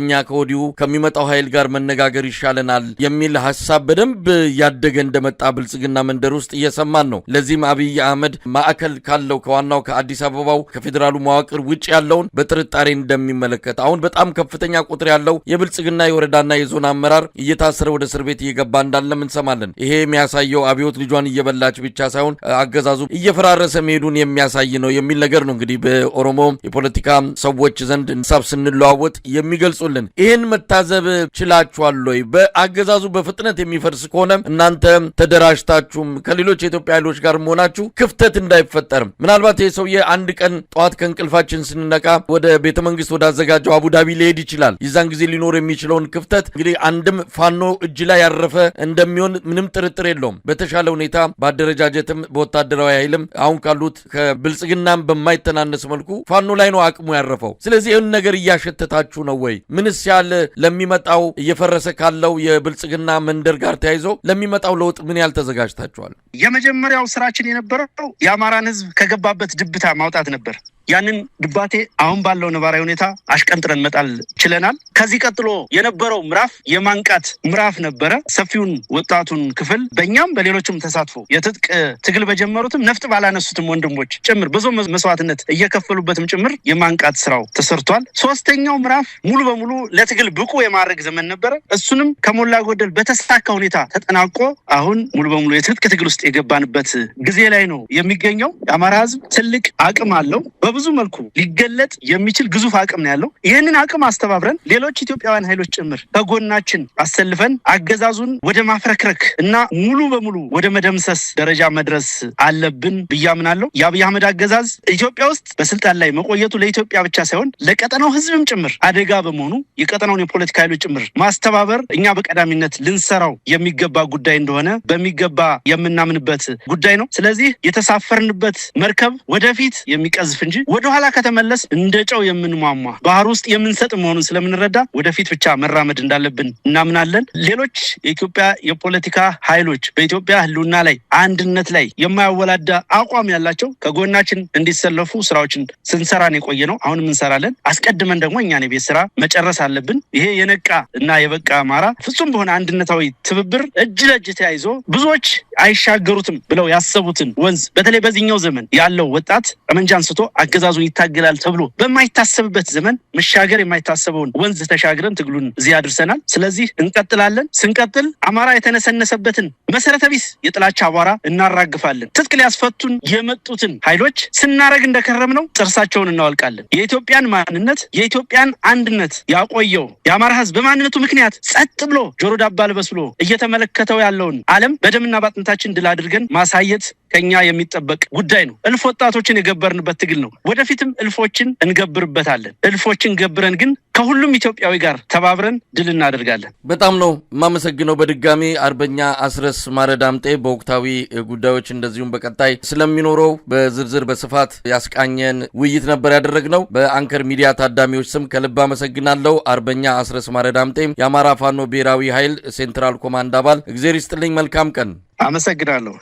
እኛ ከወዲሁ ከሚመጣው ኃይል ጋር መነጋገር ይሻለናል የሚል ሀሳብ በደንብ እያደገ እንደመጣ ብልጽግና መንደር ውስጥ እየሰማን ነው። ለዚህም አብይ አህመድ ማዕከል ካለው ከዋናው ከአዲስ አበባው ከፌዴራሉ መዋቅር ውጭ ያለውን በጥርጣሬ እንደሚመለከት አሁን በጣም ከፍተኛ ቁጥር ያለው የብልጽግና የወረዳና የዞን አመራር እየታሰረ ወደ እስር ቤት እየገባ እንዳለም እንሰማለን። ይሄ የሚያሳየው አብዮት ልጇን እየበላች ብቻ ሳይሆን አገዛዙ እየፈራረሰ መሄዱን የሚያሳይ ነው የሚል ነገር ነው እንግዲህ በኦሮሞ የፖለቲካ ሰዎች ዘንድ ሀሳብ ስንለዋወጥ የሚገልጹልን። ይህን መታዘብ ችላችኋል ወይ? በአገዛዙ በፍጥነት የሚፈርስ ከሆነ እናንተ ተደራጅታችሁም ከሌሎች የኢትዮጵያ ኃይሎች ጋር መሆናችሁ ክፍተት እንዳይፈጠርም ምናልባት ይህ ሰውዬ አንድ ቀን ጠዋት ከእንቅልፋችን ስንነቃ ወደ ቤተ መንግስት ወዳዘጋጀው አቡዳቢ ሊሄድ ይችላል። የዛን ጊዜ ሊኖር የሚችለውን ክፍተት እንግዲህ አንድም ፋኖ እጅ ላይ ያረፈ እንደሚሆን ምንም ጥርጥር የለውም። በተሻለ ሁኔታ በአደረጃጀትም በወታደራዊ ኃይልም አሁን ካሉት ከብልጽግናም በማይተናነስ መልኩ ፋኖ ላይ ነው አቅሙ ያረፈው። ስለዚህ ይህን ነገር እያሸተታችሁ ነው ወይ? ምንስ ያህል ለሚመጣው እየፈረሰ ካለው የብልጽግና መንደር ጋር ተያይዞ ለሚመጣው ለውጥ ምን ያህል ተዘጋጅታችኋል? የመጀመሪያው ስራችን የነበረው የአማራን ህዝብ ከገባበት ድብታ ማውጣት ነበር። ያንን ድባቴ አሁን ባለው ነባራዊ ሁኔታ አሽቀንጥረን መጣል ችለናል። ከዚህ ቀጥሎ የነበረው ምዕራፍ የማንቃት ምዕራፍ ነበረ። ሰፊውን ወጣቱን ክፍል በእኛም በሌሎችም ተሳትፎ የትጥቅ ትግል በጀመሩትም ነፍጥ ባላነሱትም ወንድሞች ጭምር ብዙ መስዋዕትነት እየከፈሉበትም ጭምር የማንቃት ስራው ተሰርቷል። ሶስተኛው ምዕራፍ ሙሉ በሙሉ ለትግል ብቁ የማድረግ ዘመን ነበረ። እሱንም ከሞላ ጎደል በተሳካ ሁኔታ ተጠናቆ አሁን ሙሉ በሙሉ የትጥቅ ትግል ውስጥ የገባንበት ጊዜ ላይ ነው የሚገኘው። የአማራ ህዝብ ትልቅ አቅም አለው። በብዙ መልኩ ሊገለጥ የሚችል ግዙፍ አቅም ነው ያለው። ይህንን አቅም አስተባብረን ሌሎች ኢትዮጵያውያን ኃይሎች ጭምር ከጎናችን አሰልፈን አገዛዙን ወደ ማፍረክረክ እና ሙሉ በሙሉ ወደ መደምሰስ ደረጃ መድረስ አለብን ብዬ አምናለሁ። የአብይ አህመድ አገዛዝ ኢትዮጵያ ውስጥ በስልጣን ላይ መቆየቱ ለኢትዮጵያ ብቻ ሳይሆን ለቀጠናው ህዝብም ጭምር አደጋ በመሆኑ የቀጠናውን የፖለቲካ ኃይሎች ጭምር ማስተባበር እኛ በቀዳሚነት ልንሰራው የሚገባ ጉዳይ እንደሆነ በሚገባ የምናምንበት ጉዳይ ነው። ስለዚህ የተሳፈርንበት መርከብ ወደፊት የሚቀዝፍ እንጂ ወደኋላ ከተመለስ እንደ ጨው የምንሟሟ ባህር ውስጥ የምንሰጥ መሆኑን ስለምንረዳ ወደፊት ብቻ መራመድ እንዳለብን እናምናለን። ሌሎች የኢትዮጵያ የፖለቲካ ኃይሎች በኢትዮጵያ ህልውና ላይ አንድነት ላይ የማያወላዳ አቋም ያላቸው ከጎናችን እንዲሰለፉ ስራዎችን ስንሰራን የቆየ ነው። አሁንም እንሰራለን። አስቀድመን ደግሞ እኛን የቤት ስራ መጨረስ አለብን። ይሄ የነቃ እና የበቃ አማራ ፍጹም በሆነ አንድነታዊ ትብብር እጅ ለእጅ ተያይዞ ብዙዎች አይሻገሩትም ብለው ያሰቡትን ወንዝ በተለይ በዚህኛው ዘመን ያለው ወጣት ጠመንጃ አንስቶ አገዛዙን ይታገላል ተብሎ በማይታሰብበት ዘመን መሻገር የማይታሰበውን ወንዝ ተሻግረን ትግሉን እዚህ አድርሰናል። ስለዚህ እንቀጥላለን። ስንቀጥል አማራ የተነሰነሰበትን መሰረተ ቢስ የጥላቻ አቧራ እናራግፋለን። ትጥቅ ሊያስፈቱን የመጡትን ኃይሎች ስናረግ እንደከረምነው ጥርሳቸውን እናወልቃለን። የኢትዮጵያን ማንነት የኢትዮጵያን አንድነት ያቆየው የአማራ ህዝብ በማንነቱ ምክንያት ጸጥ ብሎ ጆሮ ዳባ ልበስ ብሎ እየተመለከተው ያለውን ዓለም በደምና ባጥንታችን ድል አድርገን ማሳየት ከኛ የሚጠበቅ ጉዳይ ነው። እልፍ ወጣቶችን የገበርንበት ትግል ነው። ወደፊትም እልፎችን እንገብርበታለን። እልፎችን ገብረን ግን ከሁሉም ኢትዮጵያዊ ጋር ተባብረን ድል እናደርጋለን። በጣም ነው የማመሰግነው። በድጋሚ አርበኛ አስረስ ማረ ዳምጤ በወቅታዊ ጉዳዮች እንደዚሁም በቀጣይ ስለሚኖረው በዝርዝር በስፋት ያስቃኘን ውይይት ነበር ያደረግነው። በአንከር ሚዲያ ታዳሚዎች ስም ከልብ አመሰግናለሁ። አርበኛ አስረስ ማረ ዳምጤ የአማራ ፋኖ ብሔራዊ ኃይል ሴንትራል ኮማንድ አባል፣ እግዜር ይስጥልኝ። መልካም ቀን። አመሰግናለሁ።